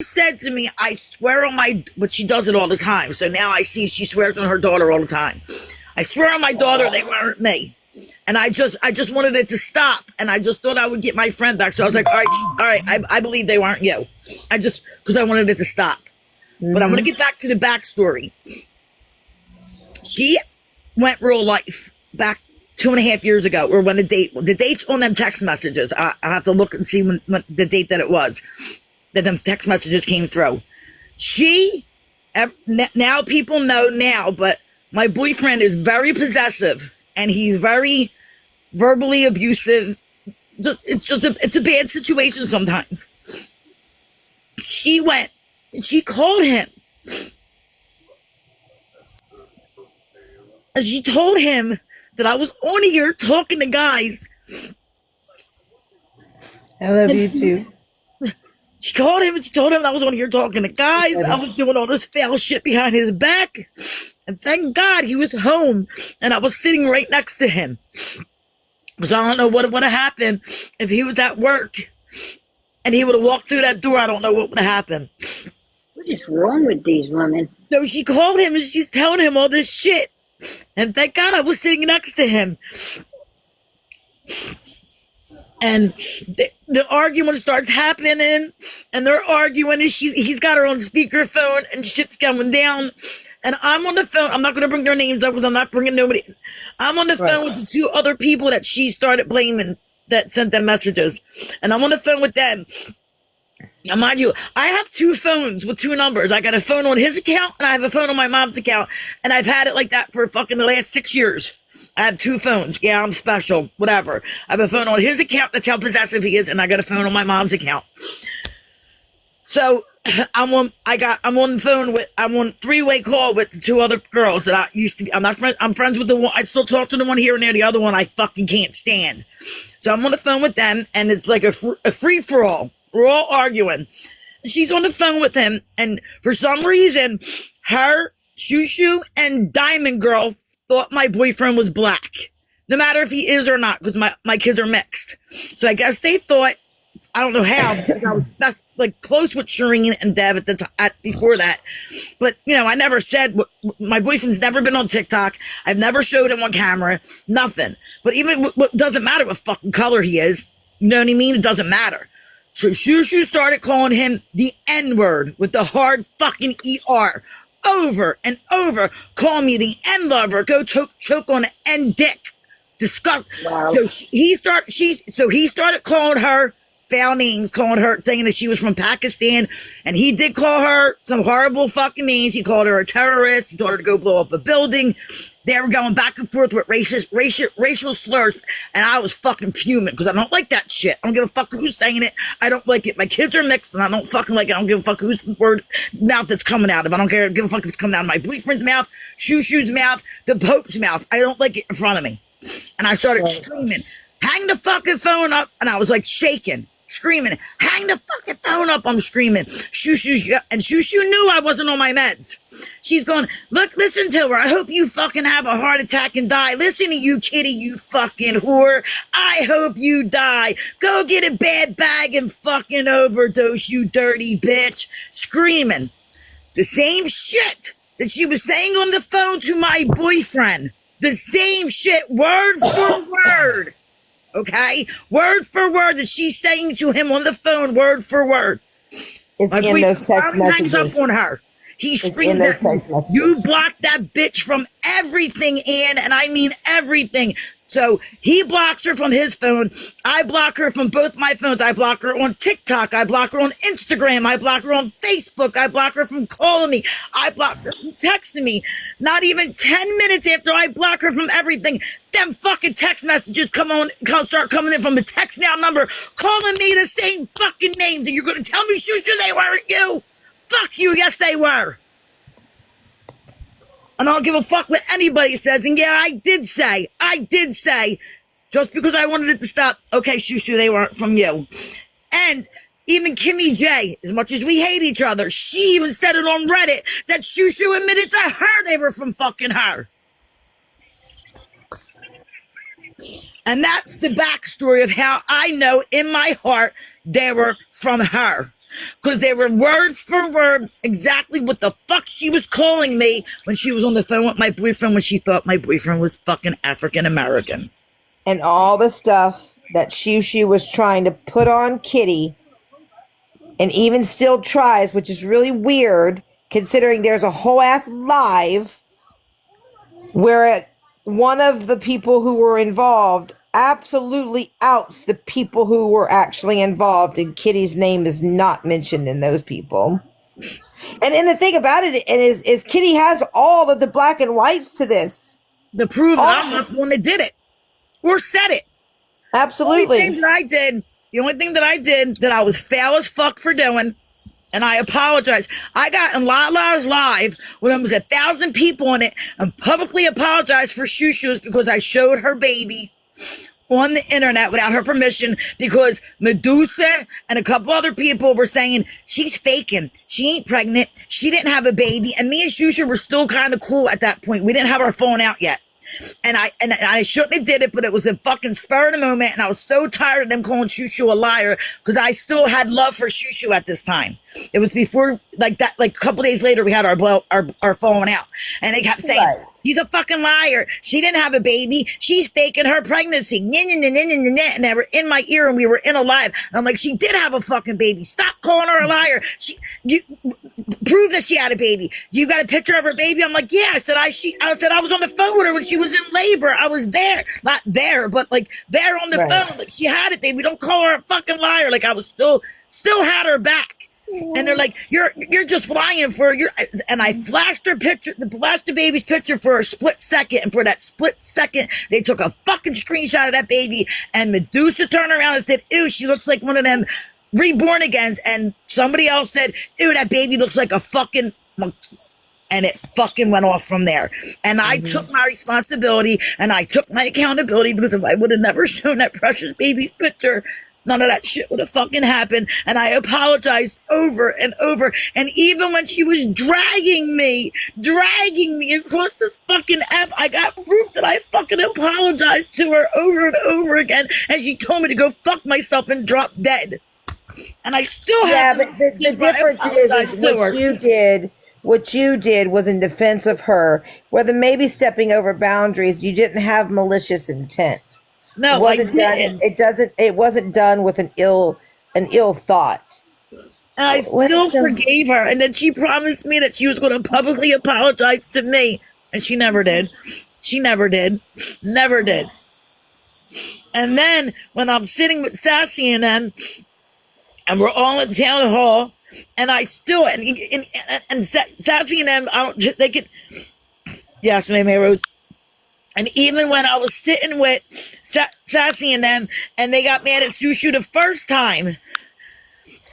said to me, I swear on my, but she does it all the time. So now I see she swears on her daughter all the time. I swear on my daughter, they weren't me. And I just wanted it to stop. And I just thought I would get my friend back. So I was like, all right, I believe they weren't you. Because I wanted it to stop. Mm-hmm. But I'm going to get back to the backstory. She went real life back 2.5 years ago, or when the date's on them text messages. I have to look and see when the date that it was, that them text messages came through. Now people know now, but my boyfriend is very possessive and he's very verbally abusive. It's a bad situation sometimes. She called him and she told him that I was on here talking to guys. I love you too. She called him and she told him I was on here talking to guys. I was doing all this foul shit behind his back. And thank God he was home and I was sitting right next to him. Because I don't know what would have happened if he was at work and he would have walked through that door. I don't know what would have happened. What is wrong with these women? So she called him and she's telling him all this shit. And thank God I was sitting next to him. And the argument starts happening, and they're arguing, and he's got her on speakerphone, and shit's going down. And I'm on the phone. I'm not going to bring their names up because I'm not bringing nobody. I'm on the phone with the two other people that she started blaming that sent them messages. And I'm on the phone with them. Now, mind you, I have two phones with two numbers. I got a phone on his account and I have a phone on my mom's account. And I've had it like that for fucking the last 6 years. I have two phones. Yeah, I'm special. Whatever. I have a phone on his account. That's how possessive he is. And I got a phone on my mom's account. So I'm on three-way call with the two other girls that I used to be. I'm friends with the one. I still talk to the one here and there. The other one I fucking can't stand. So I'm on the phone with them and it's like a free-for-all. We're all arguing. She's on the phone with him, and for some reason, her, Shushu, and Diamond Girl thought my boyfriend was black. No matter if he is or not, because my kids are mixed. So I guess they thought, I don't know how, because I was best, like, close with Shireen and Dev before that. But, I never said, my boyfriend's never been on TikTok. I've never showed him on camera. Nothing. But even, it doesn't matter what fucking color he is. You know what I mean? It doesn't matter. So Shushu started calling him the N-word with the hard fucking E-R over and over. Call me the N-lover. Go choke on an N-dick. Disgust. Wow. So he started calling her foul names, calling her, saying that she was from Pakistan. And he did call her some horrible fucking names. He called her a terrorist. He told her to go blow up a building. They were going back and forth with racial slurs. And I was fucking fuming because I don't like that shit. I don't give a fuck who's saying it. I don't like it. My kids are mixed and I don't fucking like it. I don't give a fuck whose mouth it's coming out of. I don't give a fuck if it's coming out of my boyfriend's mouth, Shushu's mouth, the Pope's mouth. I don't like it in front of me. And I started screaming, hang the fucking phone up. And I was like shaking. Screaming, hang the fucking phone up, I'm screaming. Shushu knew I wasn't on my meds. She's going, look, listen to her. I hope you fucking have a heart attack and die. Listen to you, kitty, you fucking whore. I hope you die. Go get a bad bag and fucking overdose, you dirty bitch. Screaming. The same shit that she was saying on the phone to my boyfriend. The same shit, word for word. Okay? Word for word that she's saying to him on the phone, word for word. It's my in those text messages. Hangs up on her. He screamed at me, you blocked that bitch from everything, Ann, and I mean everything. So he blocks her from his phone. I block her from both my phones. I block her on TikTok. I block her on Instagram. I block her on Facebook. I block her from calling me. I block her from texting me. Not even 10 minutes after I block her from everything, them fucking text messages start coming in from the Text Now number, calling me the same fucking names. And you're going to tell me, Shushu, they weren't you? Fuck you. Yes, they were. And I don't give a fuck what anybody says. And yeah, I did say, just because I wanted it to stop, okay, Shushu, they weren't from you. And even Kimmy J, as much as we hate each other, she even said it on Reddit that Shushu admitted to her they were from fucking her. And that's the backstory of how I know in my heart they were from her. Because they were word for word exactly what the fuck she was calling me when she was on the phone with my boyfriend when she thought my boyfriend was fucking African American. And all the stuff that Shushu was trying to put on Kitty, and even still tries, which is really weird considering there's a whole ass live where one of the people who were involved absolutely outs the people who were actually involved, and Kitty's name is not mentioned in those people. And the thing about it is Kitty has all of the black and whites to this. To prove that I'm not the one that did it or said it. Absolutely. The only thing that I did that I was foul as fuck for doing, and I apologize. I got in Lala's live when there was 1,000 people in it and publicly apologized for Shushu's because I showed her baby on the internet without her permission because Medusa and a couple other people were saying she's faking. She ain't pregnant. She didn't have a baby. And me and Shushu were still kind of cool at that point. We didn't have our phone out yet. And I shouldn't have did it, but it was a fucking spur of the moment, and I was so tired of them calling Shushu a liar because I still had love for Shushu at this time. It was before, like that, like a couple days later, we had our falling out, and they kept saying, right, she's a fucking liar. She didn't have a baby. She's faking her pregnancy. And they were in my ear, and we were in a live. And I'm like, she did have a fucking baby. Stop calling her a liar. You prove that she had a baby. Do you got a picture of her baby? I'm like, yeah. I said I was on the phone with her when she was in labor. I was there, not there, but like there on the phone. Like she had it, baby. Don't call her a fucking liar. Like I was still had her back. And they're like, you're just lying for your, and I flashed the baby's picture for a split second. And for that split second, they took a fucking screenshot of that baby, and Medusa turned around and said, ew, she looks like one of them reborn agains. And somebody else said, ew, that baby looks like a fucking monkey. And it fucking went off from there. And I took my responsibility and I took my accountability, because if I would have never shown that precious baby's picture, none of that shit would have fucking happened. And I apologized over and over. And even when she was dragging me across this fucking app, I got proof that I fucking apologized to her over and over again. And she told me to go fuck myself and drop dead. And I still have. Yeah, but the difference is what you did was in defense of her. Whether maybe stepping over boundaries, you didn't have malicious intent. No, it wasn't done with an ill thought. And I still forgave her. And then she promised me that she was going to publicly apologize to me. And she never did. She never did. Never did. And then when I'm sitting with Sassy and them, and we're all in town hall, and I still, and Sassy and them, they could, yes, May Rose. And even when I was sitting with Sassy and them, and they got mad at Shushu the first time,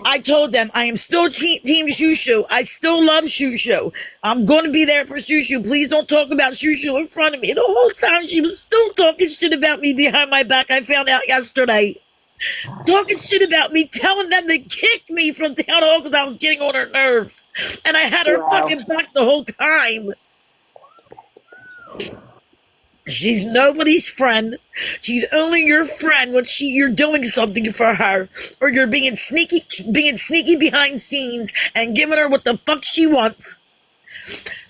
I told them I am still team Shushu. I still love Shushu. I'm going to be there for Shushu. Please don't talk about Shushu in front of me. The whole time she was still talking shit about me behind my back. I found out yesterday. Talking shit about me, telling them to kick me from town hall because I was getting on her nerves. And I had her fucking back the whole time. She's nobody's friend. She's only your friend when you're doing something for her, or you're being sneaky behind scenes and giving her what the fuck she wants.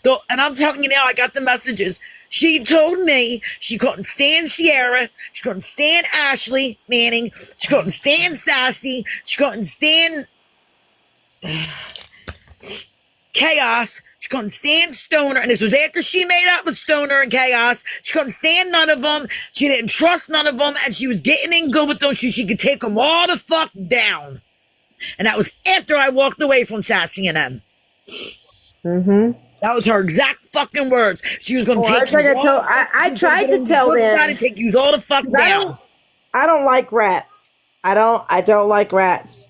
And I'm telling you now, I got the messages. She told me she couldn't stand Sierra. She couldn't stand Ashley Manning. She couldn't stand Sassy. She couldn't stand Chaos. She couldn't stand Stoner. And this was after she made up with Stoner and Chaos. She couldn't stand none of them. She didn't trust none of them. And she was getting in good with them so she could take them all the fuck down. And that was after I walked away from Sassy and them. Mm-hmm. That was her exact fucking words. She was going to take you all. I tried to tell them. I tried to take you all the fuck down. I don't like rats. I don't like rats.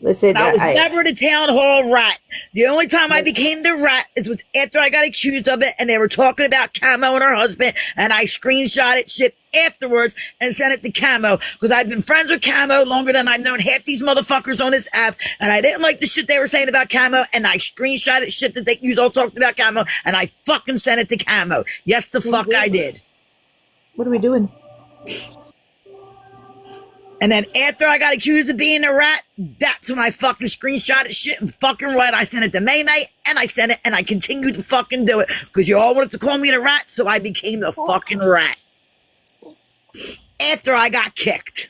Listen, I was never the town hall rat. The only time I became the rat was after I got accused of it, and they were talking about Camo and her husband, and I screenshotted shit afterwards and sent it to Camo, because I've been friends with Camo longer than I've known half these motherfuckers on this app, and I didn't like the shit they were saying about Camo, and I screenshotted shit that you all talked about Camo, and I fucking sent it to Camo. Yes, the fuck I did. What are we doing? And then after I got accused of being a rat, that's when I fucking screenshotted shit and fucking right. I sent it to May May, and I sent it, and I continued to fucking do it because you all wanted to call me the rat, so I became the fucking rat. After I got kicked.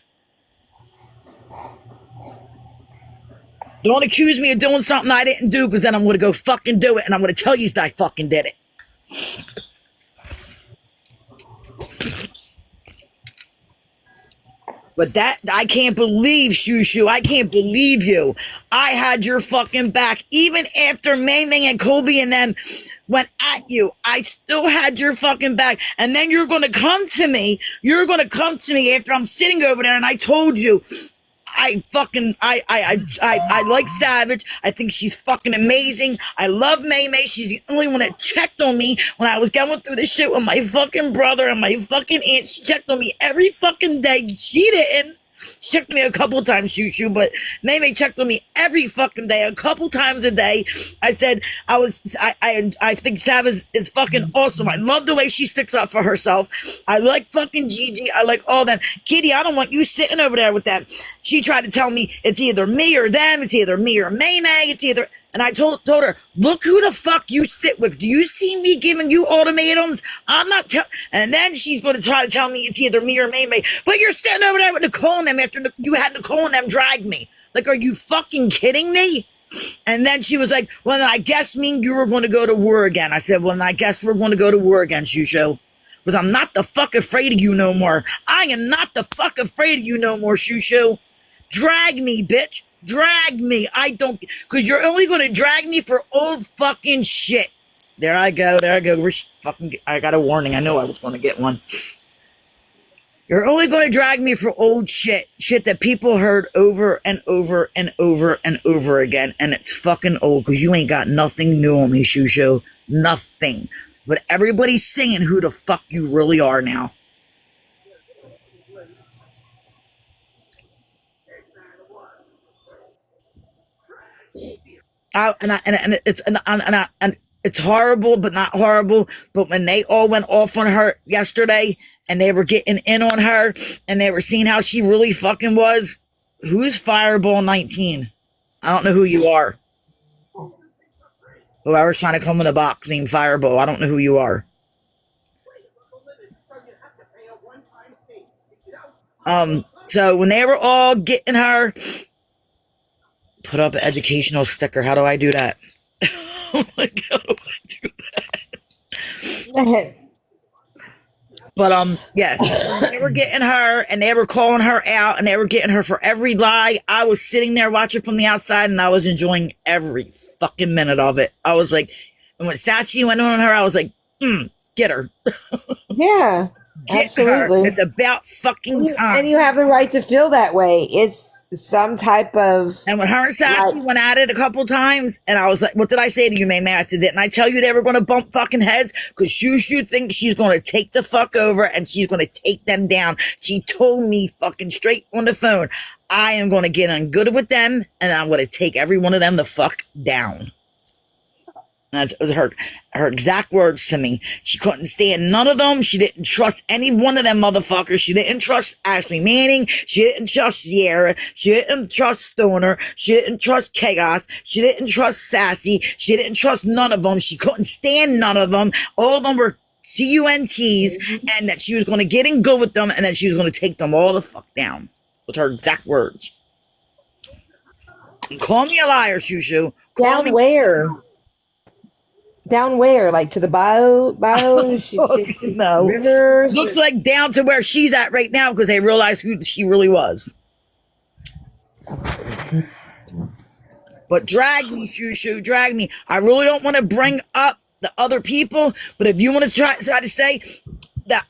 Don't accuse me of doing something I didn't do, because then I'm going to go fucking do it, and I'm going to tell you that I fucking did it. But that, I can't believe, Shushu, I can't believe you. I had your fucking back. Even after May May and Colby and them went at you, I still had your fucking back. And then you're going to come to me after I'm sitting over there, and I told you, I like Savage. I think she's fucking amazing. I love May May. She's the only one that checked on me when I was going through this shit with my fucking brother and my fucking aunt. She checked on me every fucking day. She didn't. She checked me a couple times, Shushu, but May May checked on me every fucking day, a couple times a day. I said I think Savage is fucking awesome. I love the way she sticks up for herself. I like fucking Gigi. I like all them. Kitty, I don't want you sitting over there with them. She tried to tell me it's either me or them. It's either me or May May. It's either... And I told her, look who the fuck you sit with. Do you see me giving you ultimatums? I'm not and then she's going to try to tell me it's either me or May May. But you're sitting over there with Nicole and them after you had Nicole and them drag me. Like, are you fucking kidding me? And then she was like, well, then I guess me and you were going to go to war again. I said, well, then I guess we're going to go to war again, Shushu. Because I'm not the fuck afraid of you no more. I am not the fuck afraid of you no more, Shushu. Drag me, bitch. Drag me. I don't, because you're only going to drag me for old fucking shit. There I go. Fucking, I got a warning. I know I was going to get one. You're only going to drag me for old shit. Shit that people heard over and over and over and over again. And it's fucking old because you ain't got nothing new on me, Shushu. Nothing. But everybody's singing who the fuck you really are now. And it's horrible, but not horrible. But when they all went off on her yesterday, and they were getting in on her, and they were seeing how she really fucking was, who's Fireball 19? I don't know who you are. Whoever's trying to come in a box named Fireball, I don't know who you are. So when they were all getting her. Put up an educational sticker. How do I do that? Oh my God, how do I do that? But, yeah. They were getting her, and they were calling her out, and they were getting her for every lie. I was sitting there watching from the outside, and I was enjoying every fucking minute of it. I was like, and when Sassy went on her, I was like, get her. Yeah. Absolutely. Her. It's about fucking time. And you have the right to feel that way. It's some type of... And when her and Sassy went at it a couple times, and I was like, what did I say to you, May May? I said, didn't I tell you they were going to bump fucking heads? Because Shushu thinks she's going to take the fuck over, and she's going to take them down. She told me fucking straight on the phone, I am going to get on good with them, and I'm going to take every one of them the fuck down. That was her exact words to me. She couldn't stand none of them. She didn't trust any one of them motherfuckers. She didn't trust Ashley Manning. She didn't trust Sierra. She didn't trust Stoner. She didn't trust Chaos. She didn't trust Sassy. She didn't trust none of them. She couldn't stand none of them. All of them were CUNTs, and that she was going to get in good with them, and then she was going to take them all the fuck down. With her exact words. And call me a liar, Shushu. Down where? Down where? Like to the bio? No. Rivers? Looks like down to where she's at right now because they realized who she really was. But drag me, Shushu, drag me. I really don't want to bring up the other people, but if you want to try to say that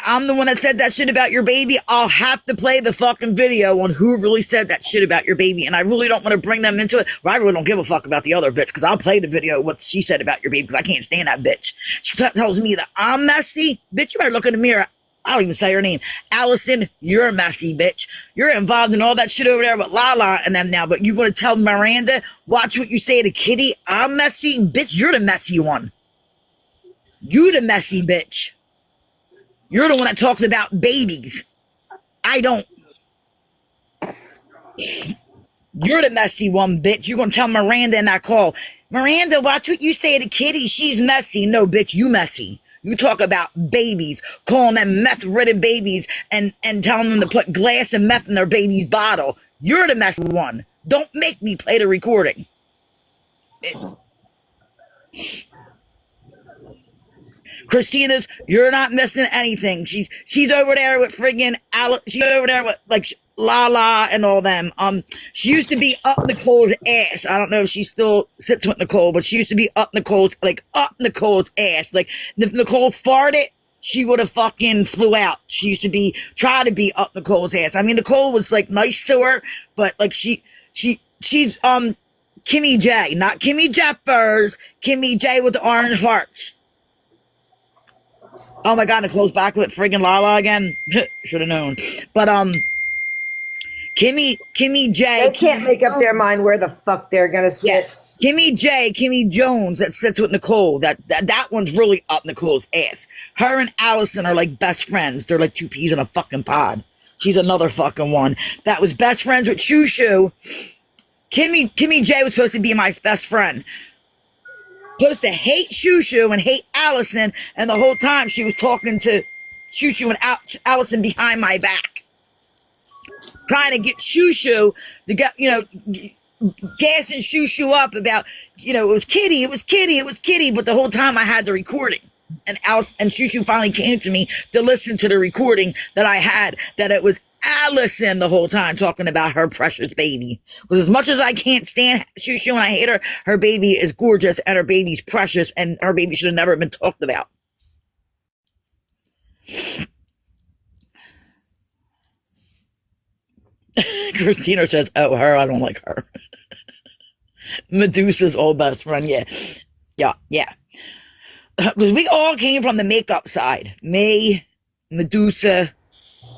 I'm the one that said that shit about your baby, I'll have to play the fucking video on who really said that shit about your baby. And I really don't want to bring them into it. Well, I really don't give a fuck about the other bitch because I'll play the video what she said about your baby because I can't stand that bitch. She tells me that I'm messy. Bitch, you better look in the mirror. I don't even say her name. Allison, you're messy, bitch. You're involved in all that shit over there with Lala and them now. But you going to tell Miranda, watch what you say to Kitty. I'm messy. Bitch, you're the messy one. You the messy bitch. You're the one that talks about babies. I don't. You're the messy one, bitch. You gonna tell Miranda in that call, Miranda, watch what you say to Kitty. She's messy. No, bitch, you messy. You talk about babies, calling them meth-ridden babies and telling them to put glass and meth in their baby's bottle. You're the messy one. Don't make me play the recording. Christina's, you're not missing anything. She's over there with friggin' she's over there with like Lala and all them. She used to be up Nicole's ass. I don't know if she still sits with Nicole, but she used to be up Nicole's ass. Like if Nicole farted, she would have fucking flew out. She used to try to be up Nicole's ass. I mean, Nicole was like nice to her, but like she's Kimmy J, not Kimmy Jeffers, Kimmy J with the orange hearts. Oh my God, Nicole's back with friggin' Lala again. Should have known. But Kimmy J. They can't make up their mind where the fuck they're gonna sit. Yeah. Kimmy Jones that sits with Nicole. That one's really up Nicole's ass. Her and Allison are like best friends. They're like two peas in a fucking pod. She's another fucking one that was best friends with Shoo Shoo. Kimmy J was supposed to be my best friend. Supposed to hate Shoo Shoo and hate Allison, and the whole time she was talking to Shoo Shoo and Allison behind my back, trying to get Shoo Shoo to get, gassing Shoo Shoo up about, it was Kitty, but the whole time I had the recording, and Shoo Shoo finally came to me to listen to the recording that I had, that it was Allison the whole time talking about her precious baby. Because as much as I can't stand Shoo Shoo and I hate her, her baby is gorgeous and her baby's precious and her baby should have never been talked about. Christina says, oh, her, I don't like her. Medusa's old best friend, yeah. Because we all came from the makeup side. Me, Medusa,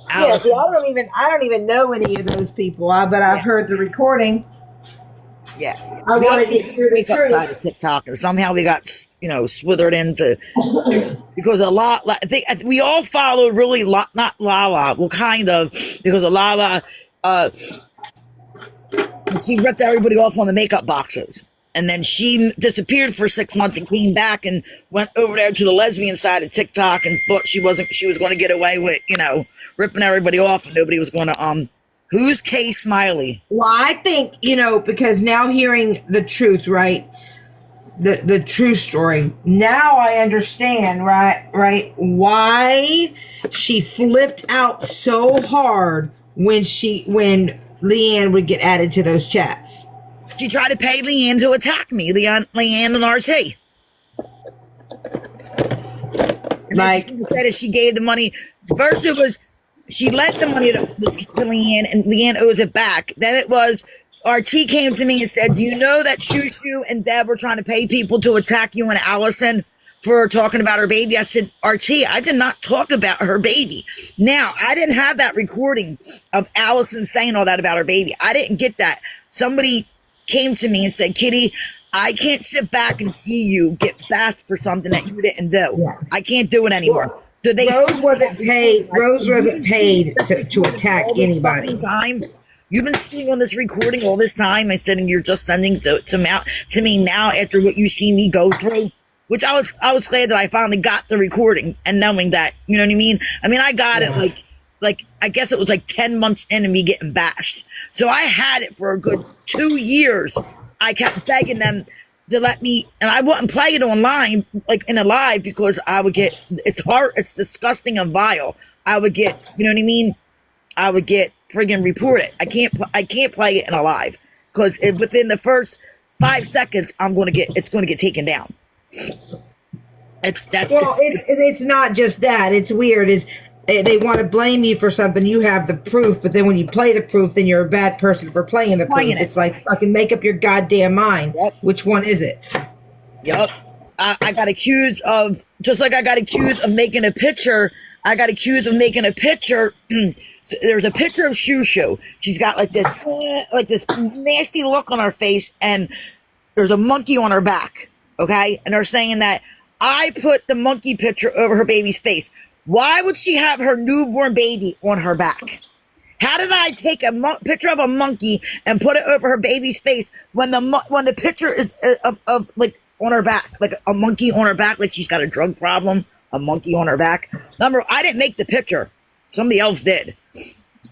Yeah, see, I don't even know any of those people, but I've heard the recording. Yeah. I wanted to hear the truth. Side of TikTok, and somehow we got, swithered into, because I think we all follow really, not Lala, well, kind of, because of Lala, she ripped everybody off on the makeup boxes. And then she disappeared for 6 months and came back and went over there to the lesbian side of TikTok and thought she was going to get away with, ripping everybody off and nobody was going to, who's Kay Smiley? Well, I think, because now hearing the truth, right? The true story. Now I understand, right? Why she flipped out so hard when Leanne would get added to those chats. She tried to pay Leanne to attack me, Leanne and RT. And like, she said she gave the money. First it was, she lent the money to Leanne and Leanne owes it back. Then it was, RT came to me and said, do you know that Shoo Shoo and Deb were trying to pay people to attack you and Allison for talking about her baby? I said, RT, I did not talk about her baby. Now, I didn't have that recording of Allison saying all that about her baby. I didn't get that. Somebody came to me and said, Kitty, I can't sit back and see you get bashed for something that you didn't do. Yeah. I can't do it anymore. So Rose wasn't paid. Rose wasn't paid to attack anybody. You've been sitting on this recording all this time and saying you're just sending to me now after what you see me go through. Which I was glad that I finally got the recording and knowing that, you know what I mean? I mean, I got it like I guess it was like 10 months into me getting bashed. So I had it for a good 2 years. I kept begging them to let me, and I wouldn't play it online, like in a live, because I would get, it's hard, it's disgusting and vile. I would get, you know what I mean? I would get friggin' reported. I can't play it in a live because within the first 5 seconds, it's going to get taken down. It's not just that. It's weird. They want to blame you for something. You have the proof, but then when you play the proof, then you're a bad person for playing the proof. It's like fucking make up your goddamn mind. Yep. Which one is it? Yep. I got accused of, just like I got accused of making a picture. I got accused of making a picture. So there's a picture of Shoo Shoo. She's got like this nasty look on her face, and there's a monkey on her back. Okay, and they're saying that I put the monkey picture over her baby's face. Why would she have her newborn baby on her back? How did I take a picture of a monkey and put it over her baby's face when the picture is of like on her back, like a monkey on her back, like she's got a drug problem, a monkey on her back. I didn't make the picture. Somebody else did.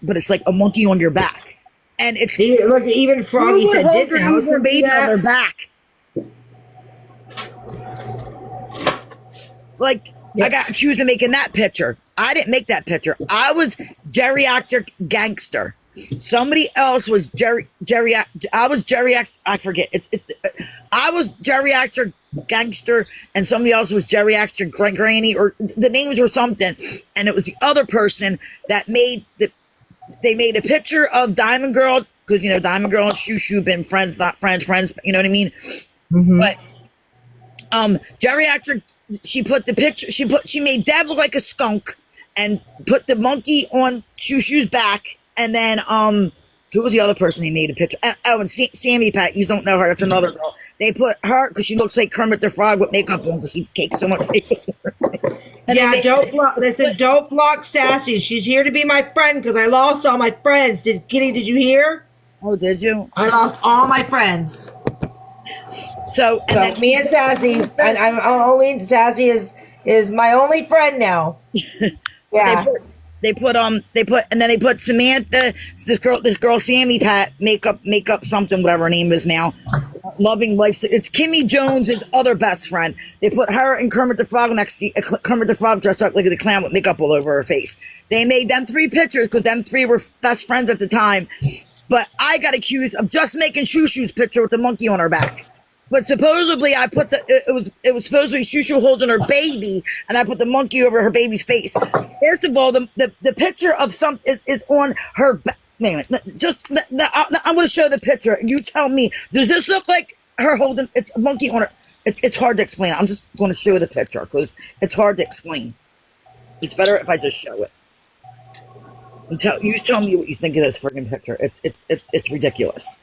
But it's like a monkey on your back. And it's Look, even Froggy said, did her newborn baby on their back. Like, I got accused of making that picture. I didn't make that picture. I was geriatric gangster. Somebody else was I was geriatric. I forget. I was geriatric gangster, and somebody else was geriatric granny, or the names were something. And it was the other person that they made a picture of Diamond Girl, because Diamond Girl and Shoo Shoo been friends, not friends. You know what I mean? Mm-hmm. But geriatric. She put the picture. She made Deb look like a skunk, and put the monkey on Shoo Shoo's back. And then, who was the other person they made a picture? Oh, and Sammy Pat, you don't know her. That's another girl. They put her, because she looks like Kermit the Frog with makeup on, because she cakes so much makeup. Yeah, don't block Sassy. She's here to be my friend, because I lost all my friends. Kitty, did you hear? Oh, did you? I lost all my friends. So then, me and Sassy, and I'm only, Sassy is my only friend now. Yeah. They put Samantha, this girl Sammy Pat, makeup something, whatever her name is now, Loving Life. It's Kimmy Jones's other best friend. They put her and Kermit the Frog next to Kermit the Frog, dressed up like the clown with makeup all over her face. They made them 3 pictures because them 3 were best friends at the time. But I got accused of just making Shoo Shoo's picture with the monkey on her back. But supposedly I put it was supposedly Shoo Shoo holding her baby, and I put the monkey over her baby's face. First of all, the picture of is on her back. Wait a minute, I'm going to show the picture. You tell me, does this look like her holding? It's a monkey on her. It's hard to explain. I'm just going to show the picture because it's hard to explain. It's better if I just show it. You tell me what you think of this freaking picture. It's ridiculous.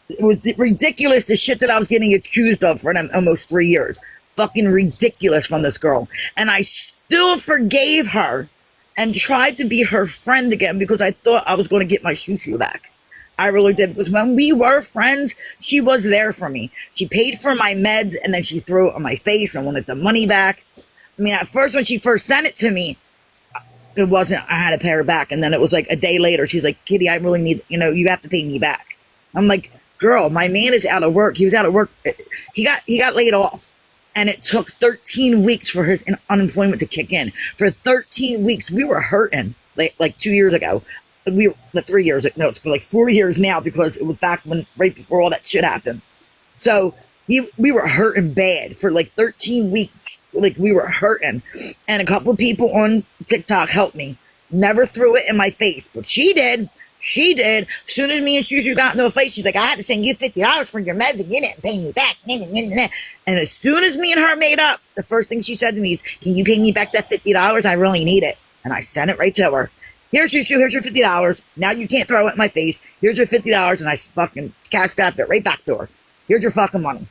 It was ridiculous, the shit that I was getting accused of for almost 3 years. Fucking ridiculous from this girl. And I still forgave her and tried to be her friend again because I thought I was going to get my Shoo Shoo back. I really did, because when we were friends, she was there for me. She paid for my meds, and then she threw it on my face and wanted the money back. I mean, at first, when she first sent it to me, it wasn't, I had to pay her back. And then it was like a day later, she's like, Kitty, I really need, you have to pay me back. I'm like, girl, my man is out of work. He was out of work. He got laid off. And it took 13 weeks for his unemployment to kick in. For 13 weeks, we were hurting. Like 2 years ago. 3 years. No, it's been like 4 years now, because it was back right before all that shit happened. So we were hurting bad for like 13 weeks. Like, we were hurting. And a couple of people on TikTok helped me. Never threw it in my face, but she did. She did. As soon as me and Shoo Shoo got into a fight, she's like, I had to send you $50 for your meds and you didn't pay me back. And as soon as me and her made up, the first thing she said to me is, can you pay me back that $50? I really need it. And I sent it right to her. Here's Shoo Shoo, here's your $50. Now you can't throw it in my face. Here's your $50. And I fucking cashed out it right back to her. Here's your fucking money.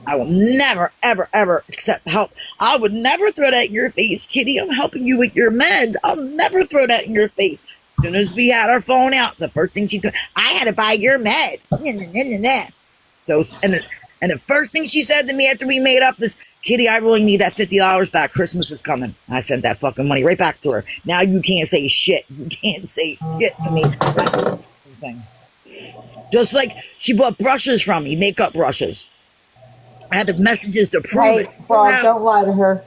I will never, ever, ever accept help. I would never throw that in your face, Kitty. I'm helping you with your meds. I'll never throw that in your face. As soon as we had our phone out, it's the first thing she told, I had to buy your meds. So, and the first thing she said to me after we made up is, Kitty, I really need that $50 back. Christmas is coming. I sent that fucking money right back to her. Now you can't say shit. You can't say shit to me. Just like she bought brushes from me, makeup brushes. I had the messages to prove it. Frog, don't lie to her.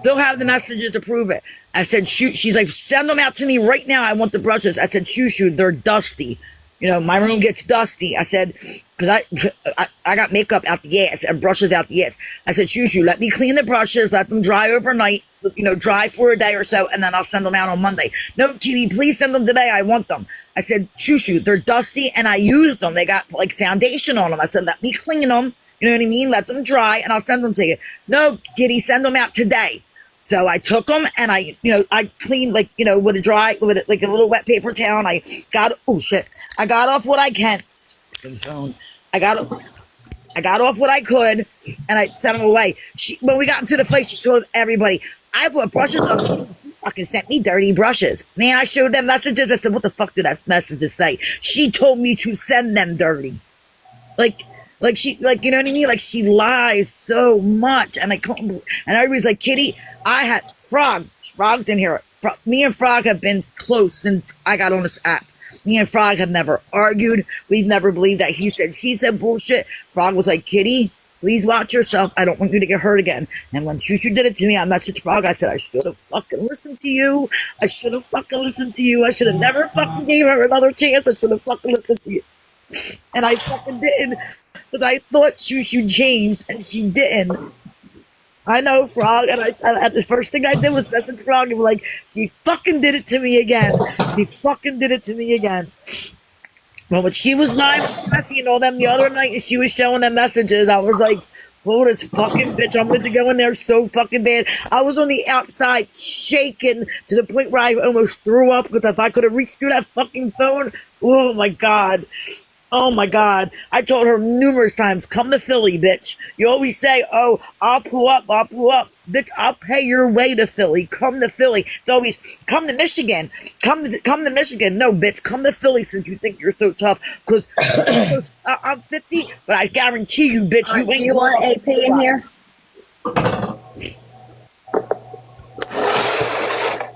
Still have the messages to prove it. I said, shoot. She's like, send them out to me right now. I want the brushes. I said, Shoo Shoo, they're dusty. My room gets dusty. I said, because I got makeup out the ass and brushes out the ass. I said, Shoo Shoo, let me clean the brushes, let them dry overnight, dry for a day or so, and then I'll send them out on Monday. No, Kitty, please send them today. I want them. I said, Shoo Shoo, they're dusty, and I used them. They got like foundation on them. I said, let me clean them. You know what I mean? Let them dry, and I'll send them to you. No, Kitty, send them out today. So I took them and I cleaned with a little wet paper towel. And I got off what I can. I got off what I could, and I sent them away. When we got into the fight, she told everybody, I put brushes on. fucking sent me dirty brushes. Man, I showed them messages. I said, what the fuck did that messages say? She told me to send them dirty. Like she, like, you know what I mean? Like, she lies so much. And everybody's like, Kitty, I had Frog's in here. Me and Frog have been close since I got on this app. Me and Frog have never argued. We've never believed that he said, she said bullshit. Frog was like, Kitty, please watch yourself. I don't want you to get hurt again. And when Shushu did it to me, I messaged Frog. I said, I should have fucking listened to you. I should have never fucking gave her another chance. I should have fucking listened to you. And I fucking didn't. Because I thought Shushu changed, and she didn't. I know, Frog, and the first thing I did was message Frog and be like, she fucking did it to me again. She fucking did it to me again. Well, when she was live with Messi and all them the other night, and she was showing them messages, I was like, oh, this fucking bitch, I'm going to go in there so fucking bad. I was on the outside shaking to the point where I almost threw up, because if I could have reached through that fucking phone, oh my God. Oh my God. I told her numerous times, come to Philly, bitch. You always say, oh, I'll pull up. Bitch, I'll pay your way to Philly. Come to Philly. It's always, come to Michigan. Come to Michigan. No, bitch, come to Philly since you think you're so tough. Because I'm 50, but I guarantee you, bitch, you ain't. Do you want AP in here?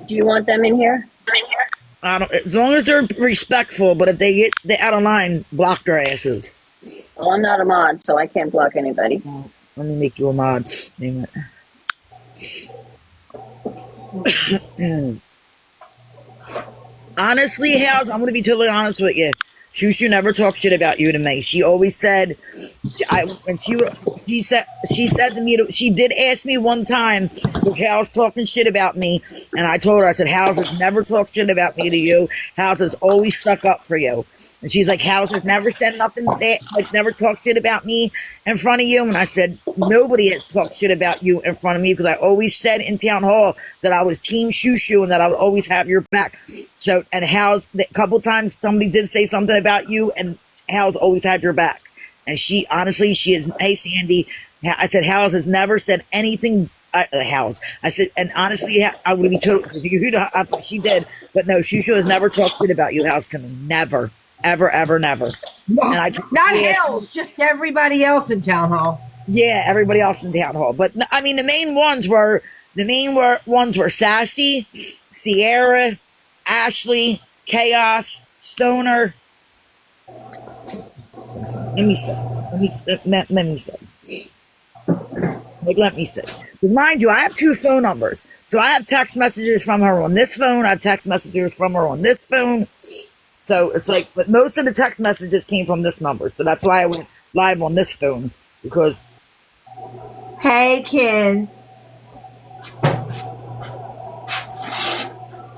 Do you want them in here? I don't, as long as they're respectful, but if they out of line, block their asses. Well, I'm not a mod, so I can't block anybody. Let me make you a mod. Damn it. Honestly, House, I'm gonna be totally honest with you. Shushu never talked shit about you to me. She always said, she said to me, she did ask me one time, was House talking shit about me? And I told her, I said, House has never talked shit about me to you. House has always stuck up for you. And she's like, House has never said nothing, like never talked shit about me in front of you. And I said, nobody has talked shit about you in front of me, because I always said in town hall that I was team Shushu and that I would always have your back. So, and House, a couple times somebody did say something about you, and Hal's always had your back. And she, honestly, she is, hey Sandy, I said, Hal's has never said anything, Hal's. I said, and honestly, I would be total, you know, she did, but no, Shushu has never talked shit about you, Hal's, to me. Never. Ever, ever, never. And not Hal's, just everybody else in town hall. Yeah, everybody else in town hall. But I mean, the main ones were Sassy, Sierra, Ashley, Chaos, Stoner. Let me say. Let me say. Remind you, I have 2 phone numbers. So I have text messages from her on this phone. I have text messages from her on this phone. So it's like, but most of the text messages came from this number. So that's why I went live on this phone, because. Hey, kids.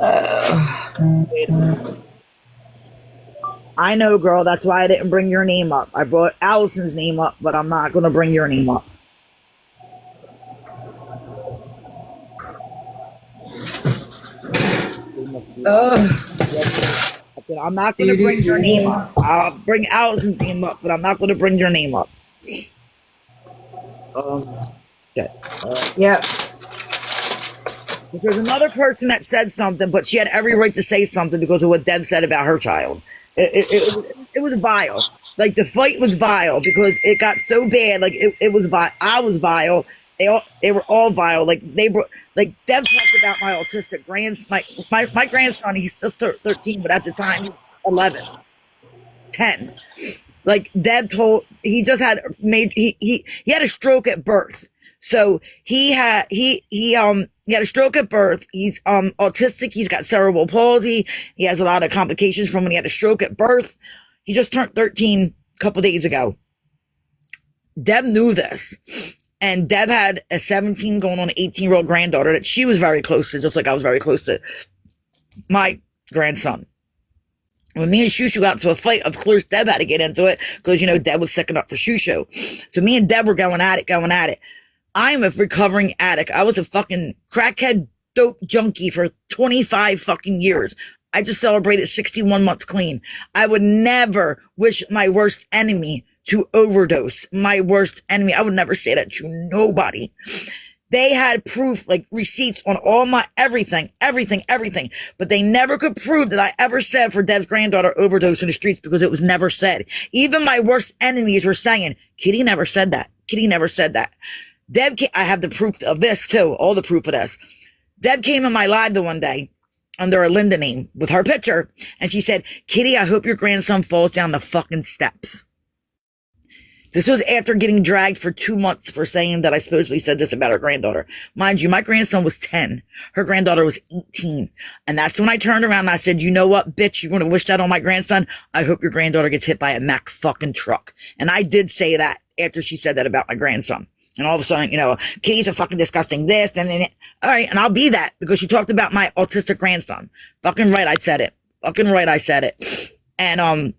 Wait a minute. I know, girl. That's why I didn't bring your name up. I brought Allison's name up, but I'm not going to bring your name up. I'm not going to bring your name up. I'll bring Allison's name up, but I'm not going to bring your name up. Shit. Yep. There's another person that said something, but she had every right to say something because of what Deb said about her child. It was vile. Like, the fight was vile because it got so bad. Like, it was vile. I was vile. They were all vile. Like, Deb talked about my autistic my grandson. He's just 13, but at the time, he was 11, 10. Like, Deb he just had he had a stroke at birth. So he had a stroke at birth. He's autistic. He's got cerebral palsy. He has a lot of complications from when he had a stroke at birth. He just turned 13 a couple days ago. Deb knew this. And Deb had a 17 going on 18-year-old granddaughter that she was very close to, just like I was very close to my grandson. When me and Shushu got into a fight, of course, Deb had to get into it because, you know, Deb was sicking up for Shushu. So me and Deb were going at it. I'm a recovering addict. I was a fucking crackhead dope junkie for 25 fucking years. I just celebrated 61 months clean. I would never wish my worst enemy to overdose. My worst enemy. I would never say that to nobody. They had proof, like receipts on all my everything. But they never could prove that I ever said for Dev's granddaughter overdose in the streets because it was never said. Even my worst enemies were saying, Kitty never said that. Kitty never said that. I have the proof of this too, all the proof of this. Deb came in my live the one day under a Linda name with her picture. And she said, Kitty, I hope your grandson falls down the fucking steps. This was after getting dragged for 2 months for saying that I supposedly said this about her granddaughter. Mind you, my grandson was 10. Her granddaughter was 18. And that's when I turned around and I said, you know what, bitch, you're going to wish that on my grandson? I hope your granddaughter gets hit by a Mack fucking truck. And I did say that after she said that about my grandson. And all of a sudden, Kitty's a fucking disgusting this and then all right. And I'll be that because she talked about my autistic grandson. Fucking right. I said it. Fucking right. I said it. And,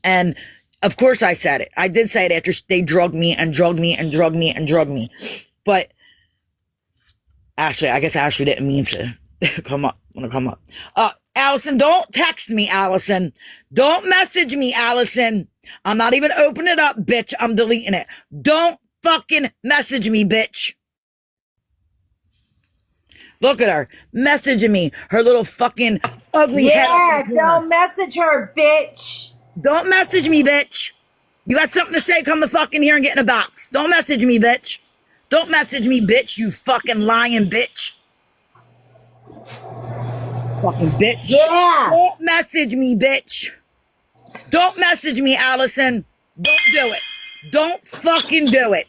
and of course I said it. I did say it after they drugged me. But actually, I guess Ashley didn't mean to come up. Allison, don't text me, Allison. Don't message me, Allison. I'm not even opening it up, bitch. I'm deleting it. Don't fucking message me, bitch. Look at her messaging me. Her little fucking ugly head. Yeah, don't message her, bitch. Don't message me, bitch. You got something to say, come the fucking here and get in a box. Don't message me, bitch. Don't message me, bitch, you fucking lying bitch. Fucking bitch. Yeah. Don't message me, bitch. Don't message me, Allison. Don't do it. Don't fucking do it.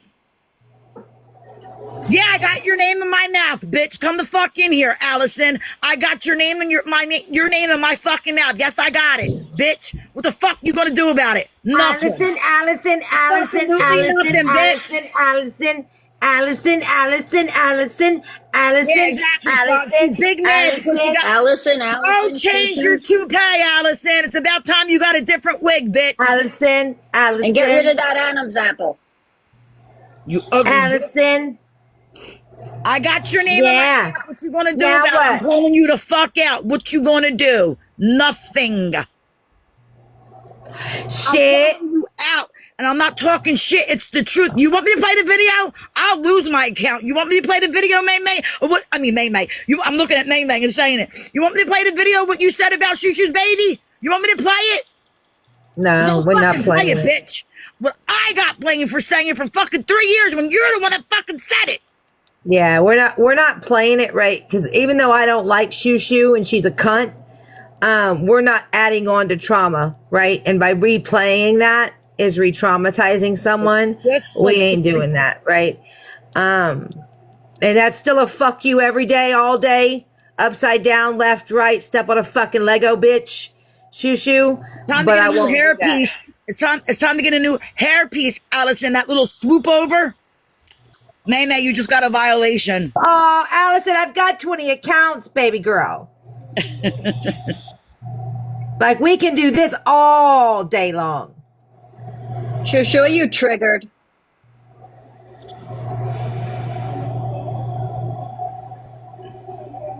Yeah, I got your name in my mouth, bitch. Come the fuck in here, Allison. I got your name in your name in my fucking mouth. Yes, I got it, bitch. What the fuck you gonna do about it? Nothing. Allison, Yeah, exactly. She's big man because she got. Allison. Oh, change your toupee, Allison. It's about time you got a different wig, bitch. Allison. And get rid of that Adam's apple. You ugly. Allison. I got your name in my mouth. What you gonna do Now about it? what? I'm pulling you the fuck out. What you gonna do? Nothing. Shit. I'm pulling you out. And I'm not talking shit. It's the truth. You want me to play the video? I'll lose my account. You want me to play the video, May May? Or what? I mean, May May. I'm looking at May May and saying it. You want me to play the video? What you said about Shoo Shoo's baby? You want me to play it? No, we're not playing it. Bitch. But I got blamed for saying it for fucking 3 years when you're the one that fucking said it. Yeah, we're not playing it right because even though I don't like Shoo Shoo and she's a cunt, we're not adding on to trauma, right? And by replaying that is re-traumatizing someone. We ain't doing that, right? And that's still a fuck you every day, all day, upside down, left, right, step on a fucking Lego, bitch, Shoo Shoo. Time to get a new hair piece. It's time to get a new hair piece, Allison. That little swoop over. May May, you just got a violation. Oh, Allison, I've got 20 accounts, baby girl. Like, we can do this all day long. Sure, you triggered.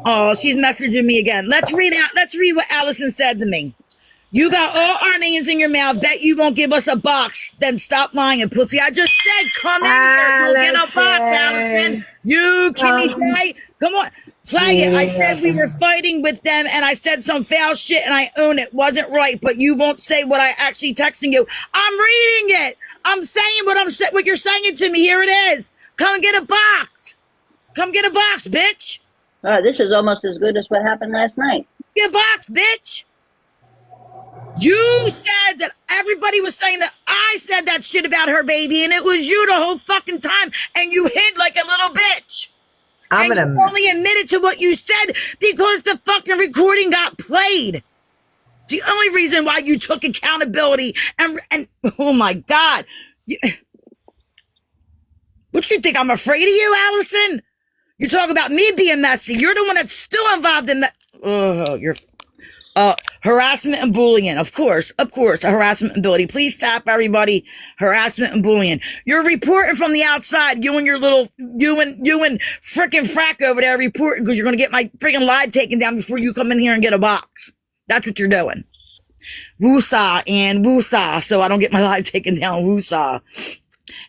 Oh, she's messaging me again. Let's read what Allison said to me. You got all our names in your mouth. Bet you won't give us a box. Then stop lying, pussy. I just said, come in here. You'll get a box, Allison. You, Kimmy J. Come on. Play it. I said we were fighting with them, and I said some foul shit, and I own it. Wasn't right, but you won't say what I actually texting you. I'm reading it. I'm saying what you're saying to me. Here it is. Come get a box. Come get a box, bitch. This is almost as good as what happened last night. Get a box, bitch. You said that everybody was saying that I said that shit about her baby, and it was you the whole fucking time, and you hid like a little bitch. You only admitted to what you said because the fucking recording got played. It's the only reason why you took accountability and oh my God. What you think, I'm afraid of you, Allison? You talk about me being messy. You're the one that's still involved in that. Oh, you're... harassment and bullying. Of course, harassment and bullying. Please tap everybody. Harassment and bullying. You're reporting from the outside. You and frickin' frack over there reporting because you're going to get my freaking live taken down before you come in here and get a box. That's what you're doing. Woosah and woosah, so I don't get my live taken down. Woosah.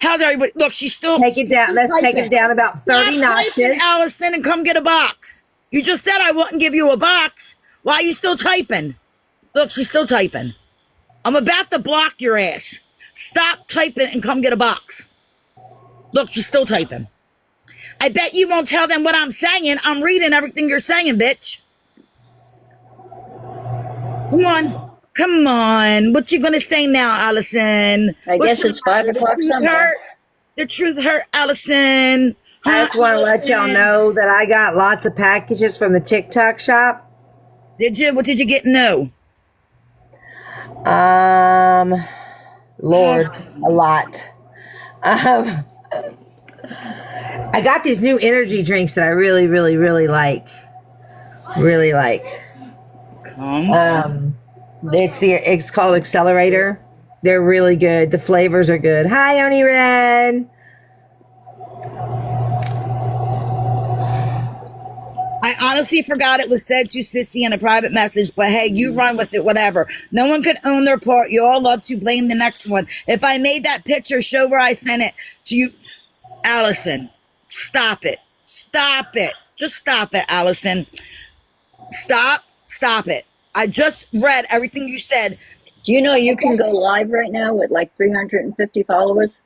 How's everybody? Look, she's still Take it down. Let's take it down about 30 Stop typing, notches. Allison, and come get a box. You just said I wouldn't give you a box. Why are you still typing? Look, she's still typing. I'm about to block your ass. Stop typing and come get a box. Look, she's still typing. I bet you won't tell them what I'm saying. I'm reading everything you're saying, bitch. Come on. Come on. What you gonna say now, Allison? I guess it's 5 o'clock somewhere. The truth hurt, Allison. I just want to let y'all know that I got lots of packages from the TikTok shop. Did you? What did you get? No. Lord, a lot. I got these new energy drinks that I really, really, really like. Really like. It's called Accelerator. They're really good. The flavors are good. Hi, Oni Ren. I honestly forgot it was said to Sissy in a private message, but hey, you run with it, whatever. No one can own their part. You all love to blame the next one. If I made that picture, show where I sent it to you. Allison, stop it. Stop it. Just stop it, Allison. Stop it. I just read everything you said. Do you know you can go live right now with like 350 followers?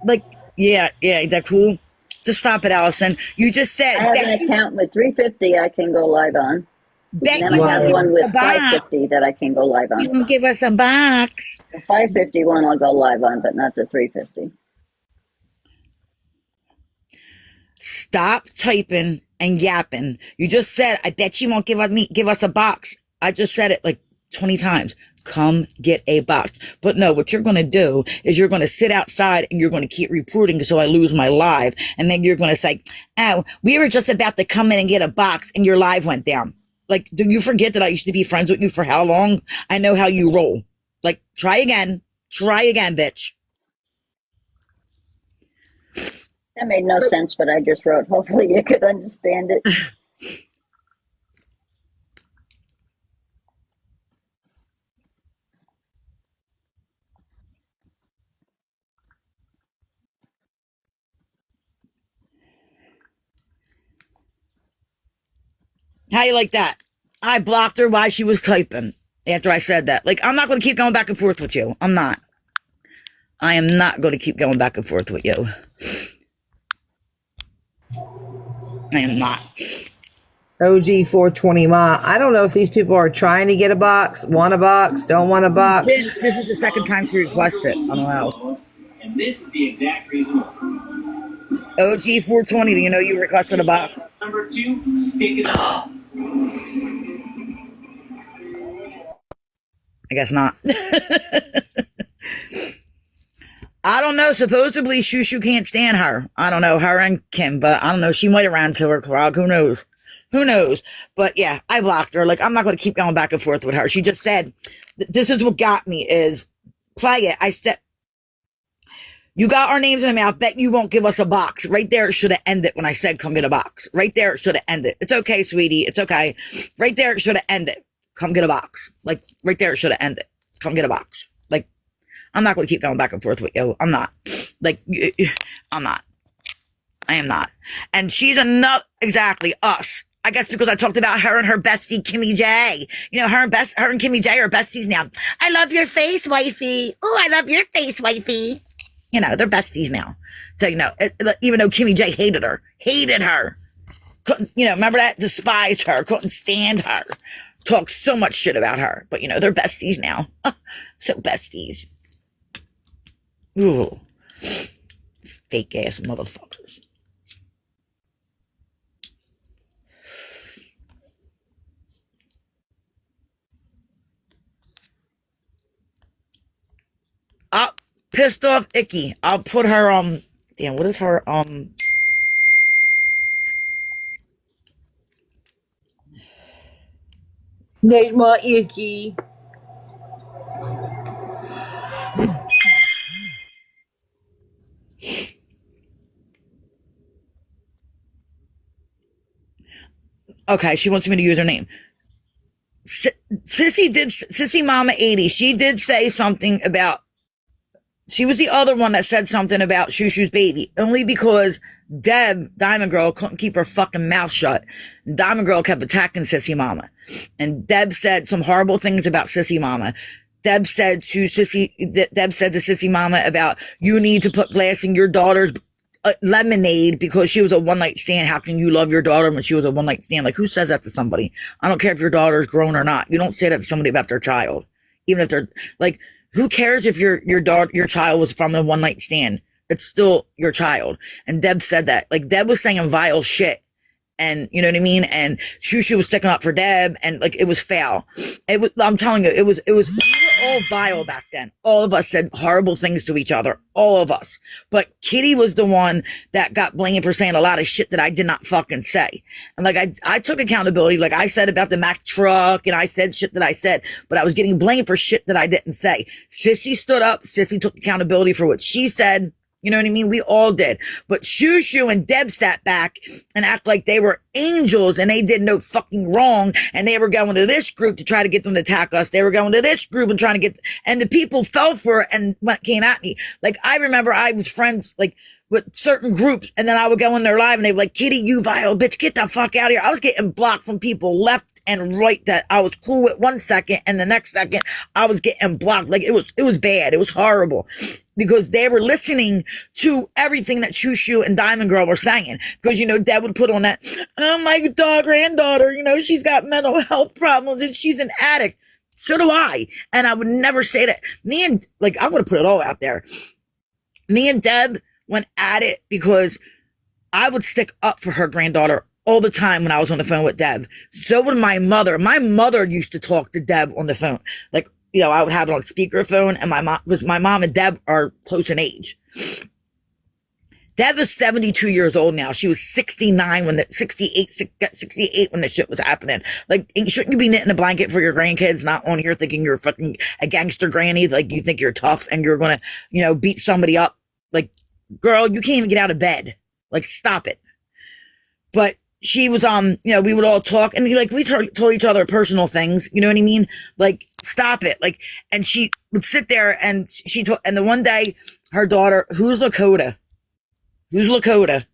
Like, yeah, that's cool. Just stop it, Allison. You just said I have an account with 350 I can go live on. Bet And you then I have won't one give us with a box. 550 that I can go live You on. won't give us a box. The 550 one I'll go live on, but not the 350. Stop typing and yapping. You just said, I bet you won't give us a box. I just said it like 20 times. Come get a box. But no, what you're going to do is you're going to sit outside and you're going to keep reporting so I lose my live. And then you're going to say, oh, we were just about to come in and get a box and your live went down. Like, do you forget that I used to be friends with you for how long? I know how you roll. Like, try again, bitch. That made no sense, but I just wrote. Hopefully you could understand it. How you like that? I blocked her while she was typing after I said that. Like, I'm not going to keep going back and forth with you. I'm not. I am not going to keep going back and forth with you. I am not. OG 420 Ma. I don't know if these people are trying to get a box, want a box, don't want a box. This is the second time she requested. I don't know. And this is the exact reason why. OG 420, do you know you requested a box? Number 2, stick is up. I guess not. I don't know. Supposedly, Shushu can't stand her. I don't know, her and Kim, but I don't know. She might have ran to her crowd. Who knows? Who knows? But yeah, I blocked her. Like, I'm not going to keep going back and forth with her. She just said, this is what got me is play it. I said, you got our names in the mouth. Bet you won't give us a box. Right there, it should have ended when I said, come get a box. Right there, it should have ended. It's okay, sweetie. It's okay. Right there, it should have ended. Come get a box. Like, right there, it should have ended. Come get a box. Like, I'm not going to keep going back and forth with you. I'm not. Like, I'm not. I am not. And she's not exactly us. I guess because I talked about her and her bestie, Kimmy J. You know, her and Kimmy J are besties now. I love your face, wifey. Oh, I love your face, wifey. You know, they're besties now. So, you know, even though Kimmy J hated her. Couldn't, you know, remember that? Despised her. Couldn't stand her. Talked so much shit about her. But, you know, they're besties now. So besties. Ooh. Fake ass motherfuckers. Pissed off Icky. I'll put her, damn, what is her, There's my Icky. okay, she wants me to use her name. Sissy Mama 80, she did say something about, she was the other one that said something about Shushu's baby, only because Deb, Diamond Girl, couldn't keep her fucking mouth shut. Diamond Girl kept attacking Sissy Mama. And Deb said some horrible things about Sissy Mama. Deb said to Sissy Mama about, you need to put glass in your daughter's lemonade because she was a one-night stand. How can you love your daughter when she was a one-night stand? Like, who says that to somebody? I don't care if your daughter's grown or not. You don't say that to somebody about their child. Even if they're, like, who cares if your child was from a one-night stand? It's still your child. And Deb said that. Like, Deb was saying vile shit. And, you know what I mean? And Shushu was sticking up for Deb, and, like, it was foul. I'm telling you, we were all vile back then. All of us said horrible things to each other. All of us. But Kitty was the one that got blamed for saying a lot of shit that I did not fucking say. And, like, I took accountability. Like, I said about the Mack truck, and I said shit that I said, but I was getting blamed for shit that I didn't say. Sissy stood up. Sissy took accountability for what she said. You know what I mean? We all did. But Shushu and Deb sat back and act like they were angels and they did no fucking wrong. And they were going to this group to try to get them to attack us. They were going to this group and trying to get, and the people fell for it and came at me. Like, I remember I was friends, like, with certain groups, and then I would go in their live and they were like, Kitty, you vile bitch, get the fuck out of here. I was getting blocked from people left and right that I was cool with 1 second, and the next second I was getting blocked. Like, it was bad. It was horrible because they were listening to everything that Shushu and Diamond Girl were saying. Because, you know, Dad would put on that, oh, my granddaughter, you know, she's got mental health problems and she's an addict. So do I. And I would never say that. Me and, like, I'm going to put it all out there. Me and Deb went at it because I would stick up for her granddaughter all the time when I was on the phone with Deb. So would my mother. My mother used to talk to Deb on the phone. Like, you know, I would have it on speakerphone, and my mom, because my mom and Deb are close in age. Deb is 72 years old now. She was 68 when the shit was happening. Like, shouldn't you be knitting a blanket for your grandkids, not on here thinking you're fucking a gangster granny, like you think you're tough and you're going to, you know, beat somebody up? Like, girl, you can't even get out of bed. Like, stop it. But she was, you know, we would all talk, and like, we told each other personal things. You know what I mean? Like, stop it. Like, and she would sit there and and the one day, her daughter, who's Lakota? The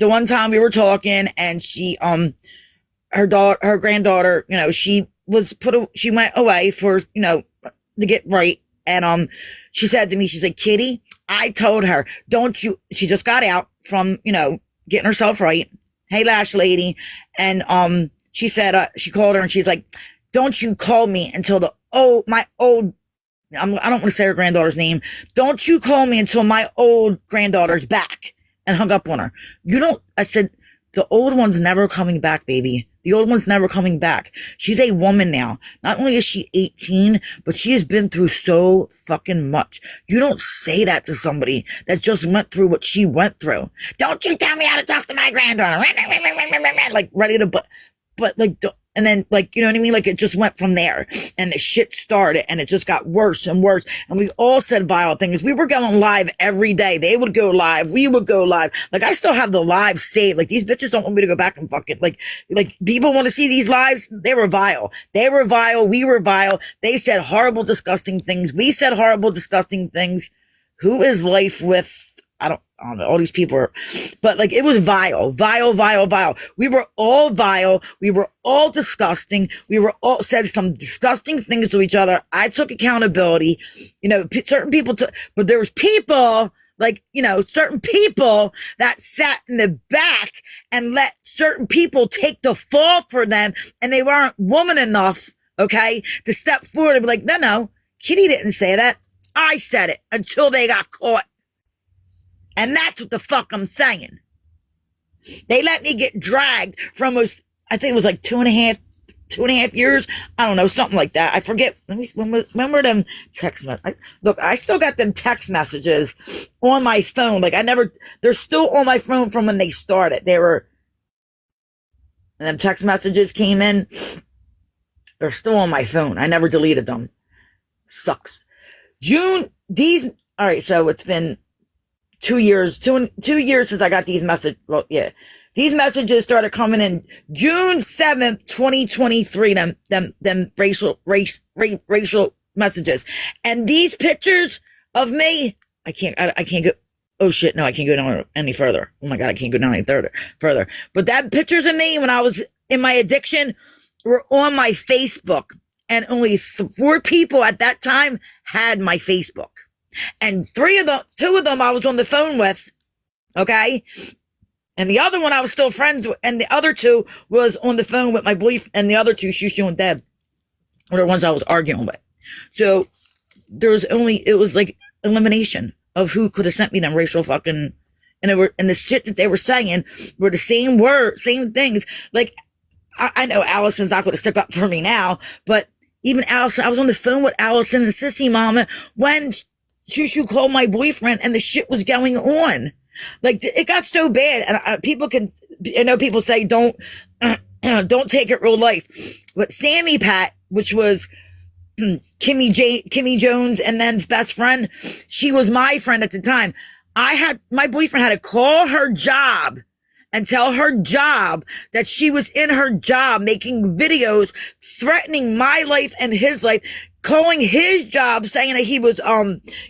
one time we were talking, and she, her granddaughter, you know, she went away for, you know, to get right. And, she said to me, she's like, Kitty, I told her, she just got out from, you know, getting herself right. Hey, Lash Lady. And, she said, she called her and she's like, don't you call me until I don't want to say her granddaughter's name. Don't you call me until my old granddaughter's back, and hung up on her. I said, the old one's never coming back, baby. The old one's never coming back. She's a woman now. Not only is she 18, but she has been through so fucking much. You don't say that to somebody that just went through what she went through. Don't you tell me how to talk to my granddaughter. Like, ready to, but like, and then, like, you know what I mean? Like, it just went from there, and the shit started, and it just got worse and worse. And we all said vile things. We were going live every day. They would go live. We would go live. Like, I still have the live saved. Like, these bitches don't want me to go back and fuck it. Like people want to see these lives. They were vile. They were vile. We were vile. They said horrible, disgusting things. We said horrible, disgusting things. Who is life with? I don't know. All these people are, but like, it was vile. We were all vile. We were all disgusting. We were all said some disgusting things to each other. I took accountability. You know, certain people but there was people, like, you know, certain people that sat in the back and let certain people take the fall for them, and they weren't woman enough, okay, to step forward and be like, no, Kitty didn't say that. I said it, until they got caught. And that's what the fuck I'm saying. They let me get dragged for almost, I think it was like 2.5 years. I don't know, something like that. I forget. When were them text messages? Look, I still got them text messages on my phone. Like, they're still on my phone from when they started. And them text messages came in. They're still on my phone. I never deleted them. Sucks. All right, so it's been 2 years, 2 years since I got these messages. Well, yeah. These messages started coming in June 7th, 2023, them racial messages. And these pictures of me, I can't go, oh shit, no, I can't go down any further. Oh my God, I can't go down any further. But that pictures of me when I was in my addiction were on my Facebook. And only 4 people at that time had my Facebook. And 2 of them I was on the phone with, okay? And the other one I was still friends with, and the other 2 was on the phone with my boyfriend, and the other 2, Shushu and Deb, were the ones I was arguing with. So it was like elimination of who could have sent me them racial fucking, and the shit that they were saying were the same same things. Like, I know Allison's not going to stick up for me now, but even Allison, I was on the phone with Allison and Sissy Mama when Shushu called my boyfriend and the shit was going on. Like, it got so bad, and I know people say don't take it real life, but Sammy Pat, which was Kimmy Jones and then's best friend, she was my friend at the time. My boyfriend had to call her job and tell her job that she was in her job making videos threatening my life and his life, calling his job saying that he was,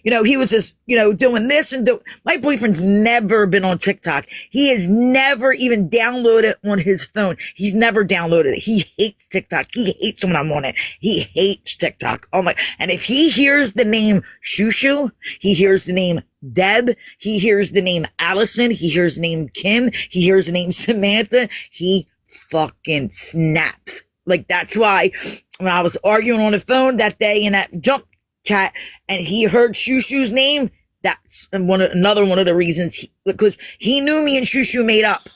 he was just, doing this and my boyfriend's never been on TikTok. He has never even downloaded it on his phone. He's never downloaded it. He hates TikTok. He hates when I'm on it. He hates TikTok. Oh my, and if he hears the name Shushu, he hears the name Deb, he hears the name Allison, he hears the name Kim, he hears the name Samantha, he fucking snaps. Like, that's why when I was arguing on the phone that day in that jump chat and he heard Shushu's name, that's another one of the reasons, because he knew me and Shushu made up.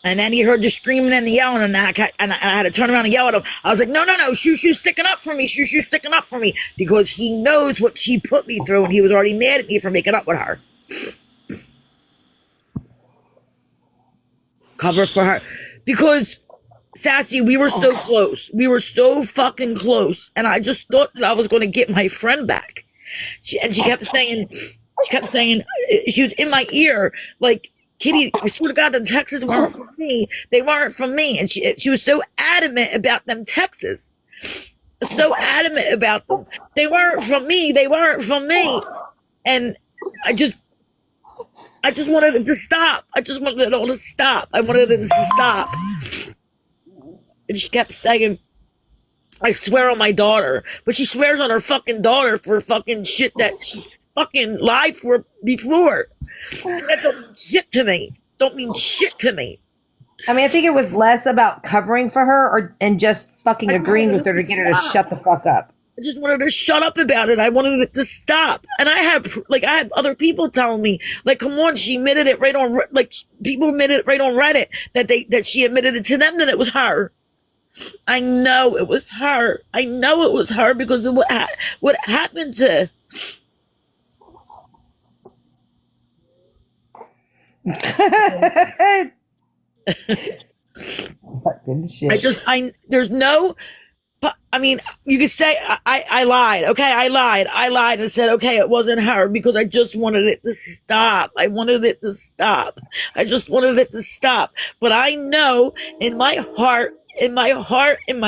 And then he heard the screaming and the yelling, and I had to turn around and yell at him. I was like, no, Shushu's sticking up for me. Shushu's sticking up for me, because he knows what she put me through, and he was already mad at me for making up with her. Cover for her. Because, Sassy, we were so close. We were so fucking close. And I just thought that I was going to get my friend back. She kept saying, she was in my ear, like, Kitty, I swear to God, the texts weren't from me. They weren't from me. And she was so adamant about them texts. So adamant about them. They weren't from me. They weren't from me. And I just wanted it to stop. I just wanted it all to stop. I wanted it to stop. And she kept saying, I swear on my daughter. But she swears on her fucking daughter for fucking shit that she's fucking lied for before. That don't mean shit to me. Don't mean shit to me. I mean, I think it was less about covering for her and just fucking agreeing with her to get her to shut the fuck up. I just wanted her to shut up about it. I wanted it to stop. And I had other people telling me, like, come on, she admitted it right on, like, people admitted it right on Reddit that she admitted it to them that it was her. I know it was her. I know it was her because of what happened to. Fucking shit. There's no, I mean, you could say I lied. Okay, I lied and said, okay, it wasn't her because I just wanted it to stop. I wanted it to stop. I just wanted it to stop. But I know in my heart, in my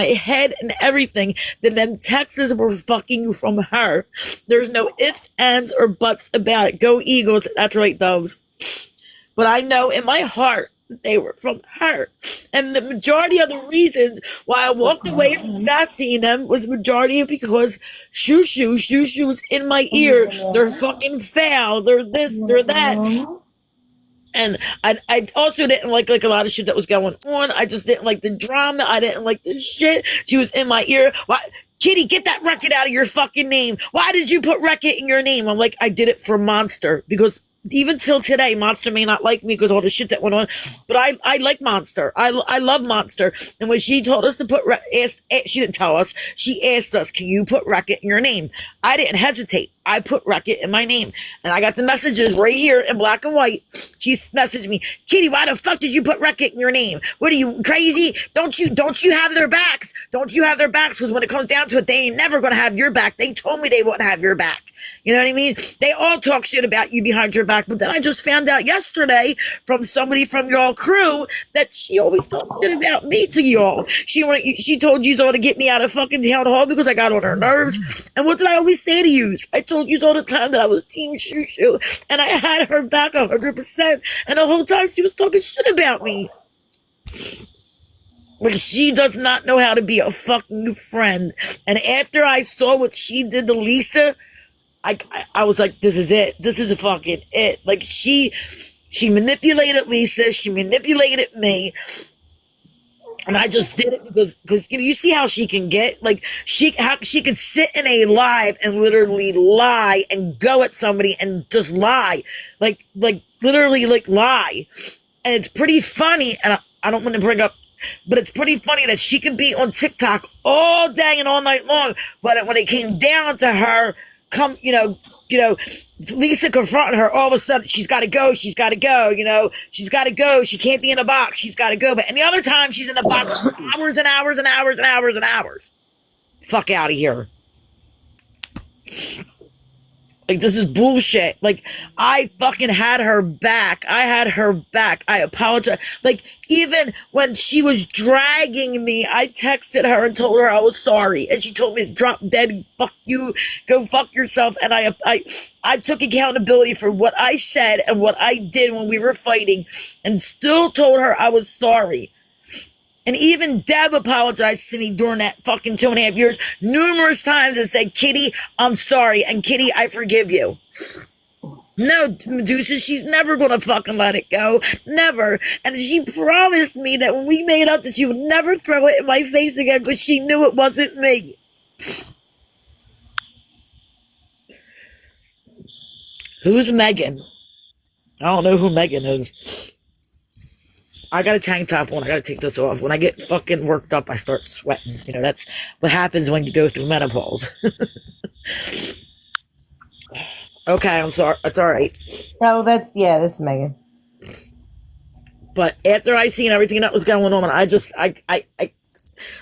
head and everything, that them texts were fucking from her. There's no ifs, ands, or buts about it. Go Eagles. That's right, Doves. But I know in my heart that they were from her. And the majority of the reasons why I walked away from Sassy and them was majority because Shushu was in my ear. They're fucking foul. They're this, they're that. And I also didn't like a lot of shit that was going on. I just didn't like the drama. I didn't like the shit. She was in my ear. Why, Kitty, get that record out of your fucking name. Why did you put record in your name? I'm like, I did it for Monster because even till today, Monster may not like me because all the shit that went on, but I like Monster. I love Monster. And when she told us to she didn't tell us. She asked us, can you put record in your name? I didn't hesitate. I put Reckitt in my name. And I got the messages right here in black and white. She's messaged me, Kitty, why the fuck did you put Reckitt in your name? What are you, crazy? Don't you have their backs? Don't you have their backs? Because when it comes down to it, they ain't never going to have your back. They told me they wouldn't have your back. You know what I mean? They all talk shit about you behind your back. But then I just found out yesterday from somebody from y'all crew that she always talks shit about me to y'all. She told you all to get me out of fucking town hall because I got on her nerves. And what did I always say to you? I told you all the time that I was Team Shoo Shoo. And I had her back 100%. And the whole time she was talking shit about me. Like, she does not know how to be a fucking friend. And after I saw what she did to Lisa, I was like, this is it. This is fucking it. Like, she manipulated Lisa. She manipulated me. And I just did it because you know, you see how she can get, like, how she could sit in a live and literally lie and go at somebody and just lie. Like literally like lie. And it's pretty funny. And I don't want to bring up, but it's pretty funny that she could be on TikTok all day and all night long. But when it came down to her, Lisa confronting her, all of a sudden she's got to go, she's got to go, she can't be in a box, she's got to go. But any other time she's in a box for hours and hours and hours and hours and hours. Fuck out of here. Like, this is bullshit. Like, I fucking had her back. I apologize. Like, even when she was dragging me, I texted her and told her I was sorry. And she told me to drop dead, fuck you, go fuck yourself. And I took accountability for what I said and what I did when we were fighting and still told her I was sorry. And even Deb apologized to me during that fucking 2.5 years numerous times and said, Kitty, I'm sorry. And Kitty, I forgive you. No, Medusa, she's never going to fucking let it go. Never. And she promised me that when we made up that she would never throw it in my face again because she knew it wasn't me. Who's Megan? I don't know who Megan is. I got a tank top on. I got to take this off. When I get fucking worked up, I start sweating. You know, that's what happens when you go through menopause. Okay, I'm sorry. It's all right. No, this is Megan. But after I seen everything that was going on,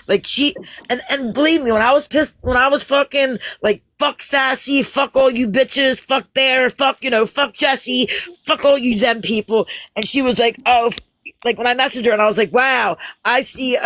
like she, and believe me, when I was pissed, when I was fucking, like, fuck Sassy, fuck all you bitches, fuck Bear, fuck Jesse, fuck all you Zen people. And she was like, oh, like, when I messaged her and I was like, wow, I see,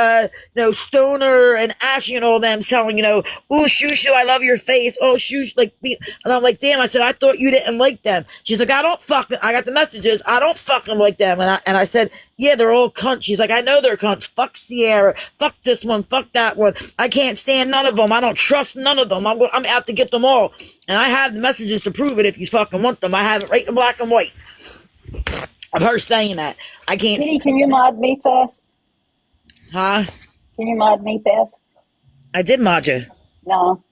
Stoner and Ashley and all them selling, ooh, Shoo Shoo, I love your face. Oh, Shoo, like, and I'm like, damn, I said, I thought you didn't like them. She's like, I got the messages. I don't fucking like them. And I said, yeah, they're all cunts. She's like, I know they're cunts. Fuck Sierra. Fuck this one. Fuck that one. I can't stand none of them. I don't trust none of them. I'm out to get them all. And I have the messages to prove it if you fucking want them. I have it right in black and white. Of her saying that. I can't. Kitty, can you mod me fast? Huh? Can you mod me fast? I did mod you. No.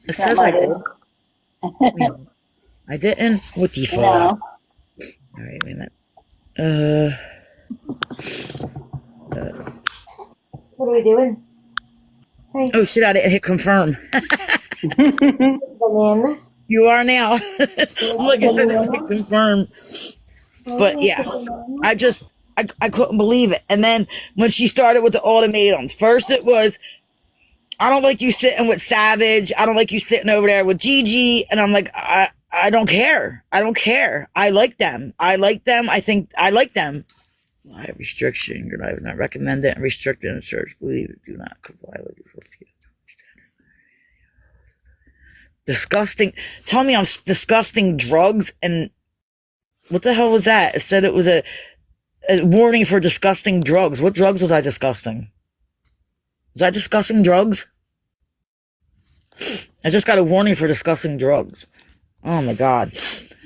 It says I did. I didn't? What the fuck? No. Alright, wait a minute. What are we doing? Hey. Oh shit, I didn't hit confirm. Banana. You are now. Look at it, hit confirm. But yeah, I couldn't believe it. And then when she started with the ultimatums, first it was, I don't like you sitting with Savage. I don't like you sitting over there with Gigi. And I'm like, I don't care. I don't care. I like them. I think I like them. I have restriction. Good. I have not recommended and restricted in search. Believe it. Do not comply with it for few. Disgusting. Tell me I'm disgusting drugs and what the hell was that? It said it was a warning for disgusting drugs. What drugs was I disgusting? Was I discussing drugs? I just got a warning for discussing drugs. Oh my God.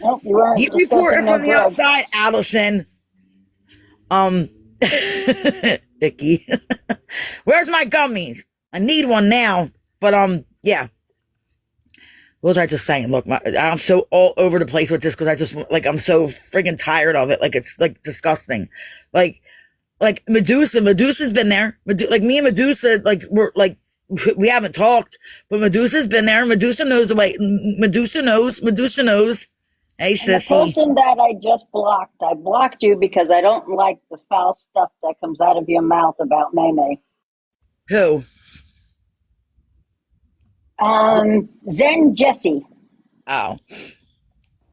Nope, you weren't. Keep reporting from the outside, Allison. Icky. Where's my gummies? I need one now. But yeah. What was I just saying? Look, I'm so all over the place with this because I'm so friggin' tired of it. Like, it's like disgusting. Like Medusa's been there. Like me and Medusa, like we're like We haven't talked, but Medusa's been there. Medusa knows the way. Medusa knows. Hey, And the sissy. person that I just blocked, I blocked you because I don't like the foul stuff that comes out of your mouth about May. Who? Zen Jessie. Oh.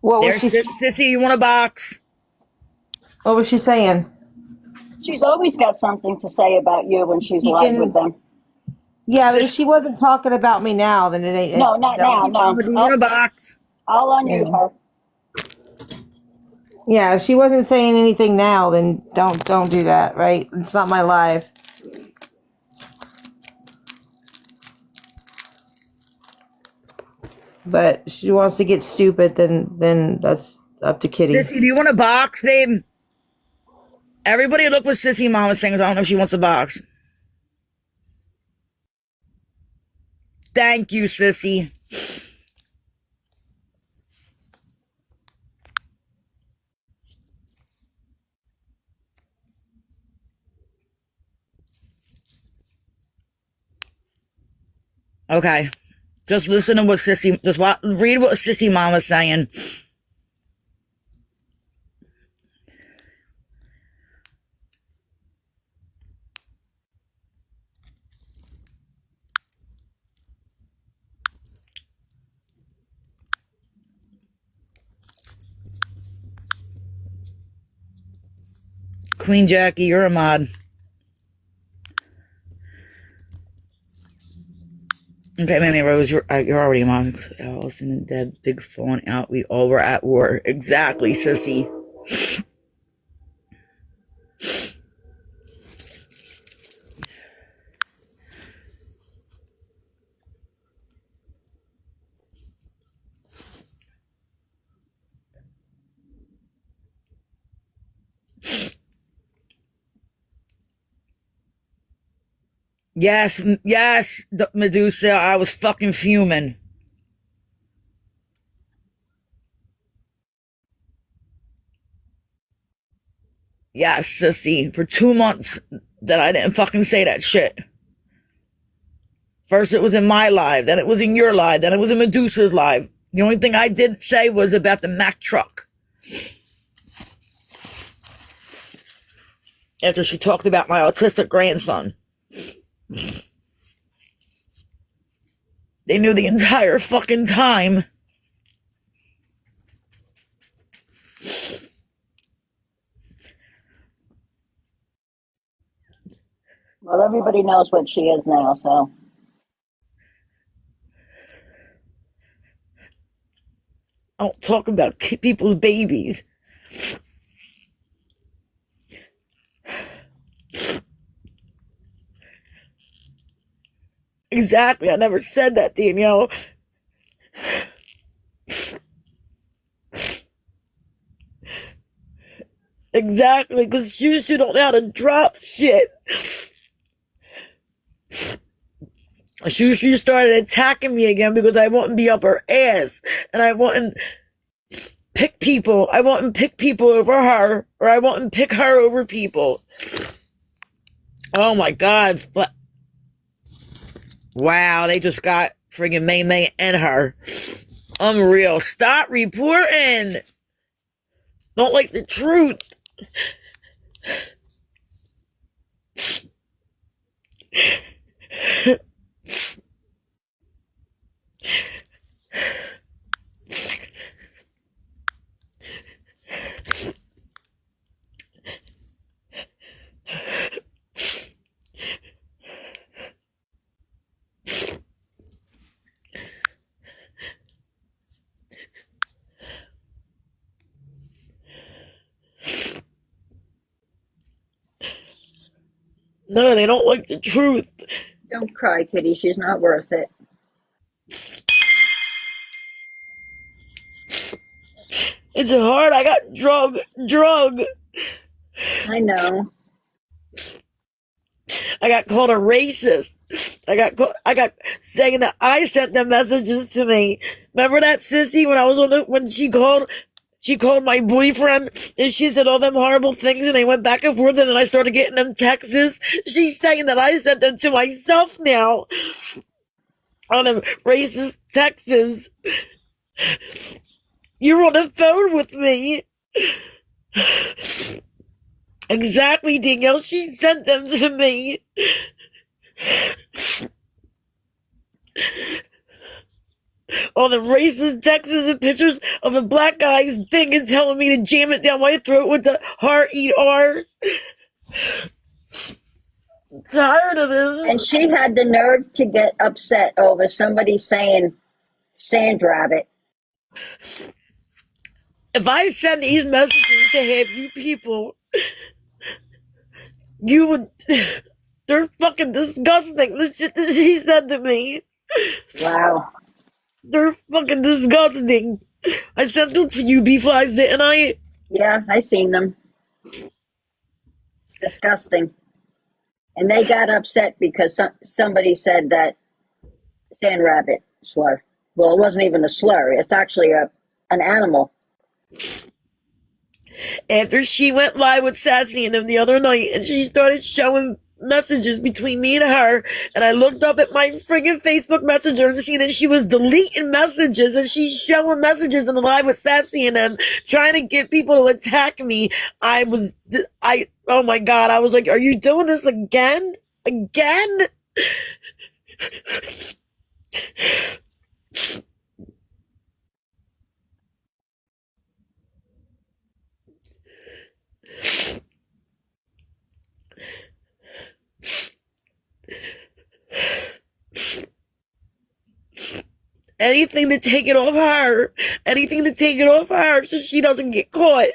What There's was she? Sissy, you want a box? What was she saying? She's always got something to say about you when she's You live can- with them. Yeah, but if she wasn't talking about me now, then it ain't. No, not now, no. Do you want a box? I'll unmute her. Yeah, if she wasn't saying anything now, then don't do that, right? It's not my live. But she wants to get stupid, then that's up to Kitty. Sissy, do you want a box, babe? Everybody look what Sissy Mama sings. I don't know if she wants a box. Thank you, Sissy. Okay. Just listen to what Sissy, read what Sissy Mama's saying. Queen Jackie, you're a mod. Okay, Mammy Rose, you're already a mod. Allison and Deb, big falling out. We all were at war. Exactly, sissy. Yes, Medusa, I was fucking fuming. Yes, sissy, for 2 months that I didn't fucking say that shit. First it was in my live, then it was in your live, then it was in Medusa's live. The only thing I did say was about the Mack truck. After she talked about my autistic grandson. They knew the entire fucking time. Well, everybody knows what she is now, so. I don't talk about people's babies. Exactly, I never said that, Danielle. Exactly, because you don't know how to drop shit. She started attacking me again because I wouldn't be up her ass. And I wouldn't pick people. I wouldn't pick people over her. Or I wouldn't pick her over people. Oh my God. Wow, they just got friggin' May and her. Unreal. Stop reporting. Don't like the truth. No, they don't like the truth. Don't cry, Kitty. She's not worth it. It's hard. I got drug. I know. I got called a racist. I got saying that I sent the messages to me. Remember that sissy when I was when she called She called my boyfriend and she said all them horrible things and they went back and forth and then I started getting them texts. She's saying that I sent them to myself now on them racist texts. You're on the phone with me. Exactly, Danielle. She sent them to me. All the racist texts and pictures of a black guy's thing and telling me to jam it down my throat with the heart-eat-R. Tired of this. And she had the nerve to get upset over somebody saying sand rabbit. If I send these messages to half you people, you would... They're fucking disgusting. The shit that she said to me. Wow. They're fucking disgusting. I sent them to you, B-Flies, didn't I? Yeah, I seen them. It's disgusting. And they got upset because somebody said that sand rabbit slur. Well, it wasn't even a slur. It's actually an animal. After she went live with Sassy and them the other night, and she started showing messages between me and her, and I looked up at my friggin' Facebook Messenger and see that she was deleting messages, and she's showing messages in the live with Sassy and them, trying to get people to attack me. Oh my God, I was like, are you doing this again? Again? Anything to take it off her. Anything to take it off her so she doesn't get caught.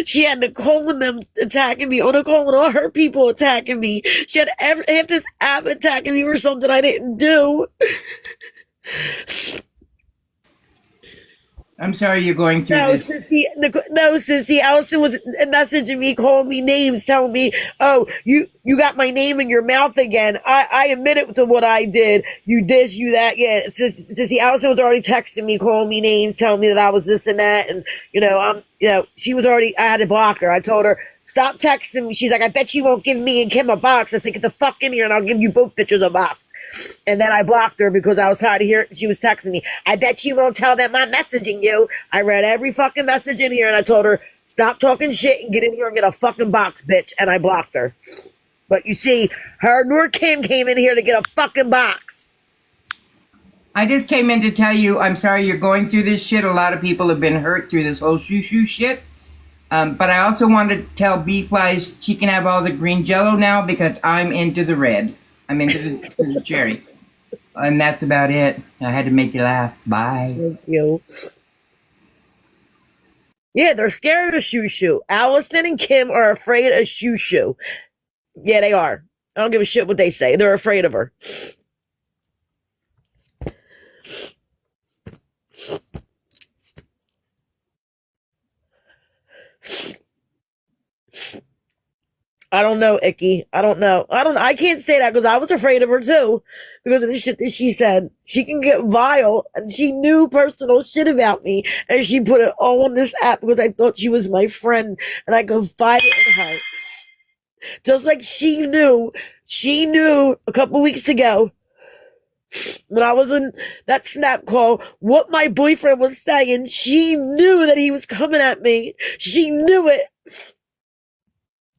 She had Nicole and them attacking me. Or Nicole and all her people attacking me. She had half this app attacking me for something I didn't do. I'm sorry you're going through this. Sissy. Allison was messaging me, calling me names, telling me, "Oh, you got my name in your mouth again." I admitted to what I did. You this, you that. Yeah, Sissy. Allison was already texting me, calling me names, telling me that I was this and that, and she was already. I had to block her. I told her, "Stop texting me." She's like, "I bet you won't give me and Kim a box." I said, "Get the fuck in here, and I'll give you both bitches a box." And then I blocked her because I was tired of hearing. She was texting me, "I bet you won't tell them I'm messaging you." I read every fucking message in here and I told her, "Stop talking shit and get in here and get a fucking box, bitch." And I blocked her. But you see, her nor Kim came in here to get a fucking box. I just came in to tell you I'm sorry you're going through this shit. A lot of people have been hurt through this whole shoo shit. But I also want to tell B-Flies she can have all the green jello now because I'm into the red. I'm into the cherry. And that's about it. I had to make you laugh. Bye. Thank you. Yeah, they're scared of Shoo. Allison and Kim are afraid of Shoo. Yeah, they are. I don't give a shit what they say. They're afraid of her. I don't know, Icky. I don't know. I can't say that because I was afraid of her too. Because of the shit that she said. She can get vile and she knew personal shit about me. And she put it all on this app because I thought she was my friend and I confided in her. Just like she knew a couple weeks ago when I was in that snap call what my boyfriend was saying. She knew that he was coming at me. She knew it.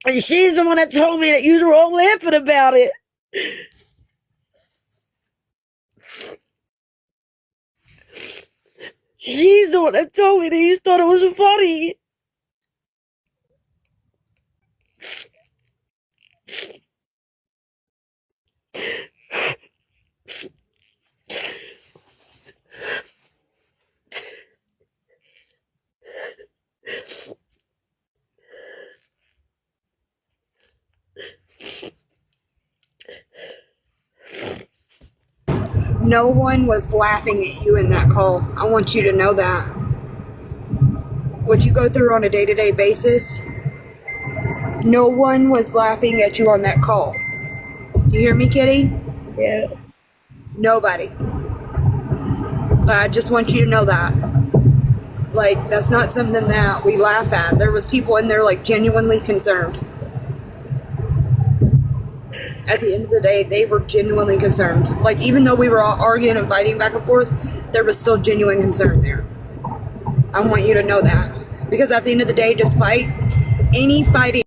And she's the one that told me that you were all laughing about it. She's the one that told me that you thought it was funny. No one was laughing at you in that call. I want you to know that. What you go through on a day-to-day basis, no one was laughing at you on that call. You hear me, Kitty? Yeah. Nobody. I just want you to know that. Like, that's not something that we laugh at. There was people in there, like, genuinely concerned. At the end of the day, they were genuinely concerned. Like, even though we were all arguing and fighting back and forth, there was still genuine concern there. I want you to know that. Because at the end of the day, despite any fighting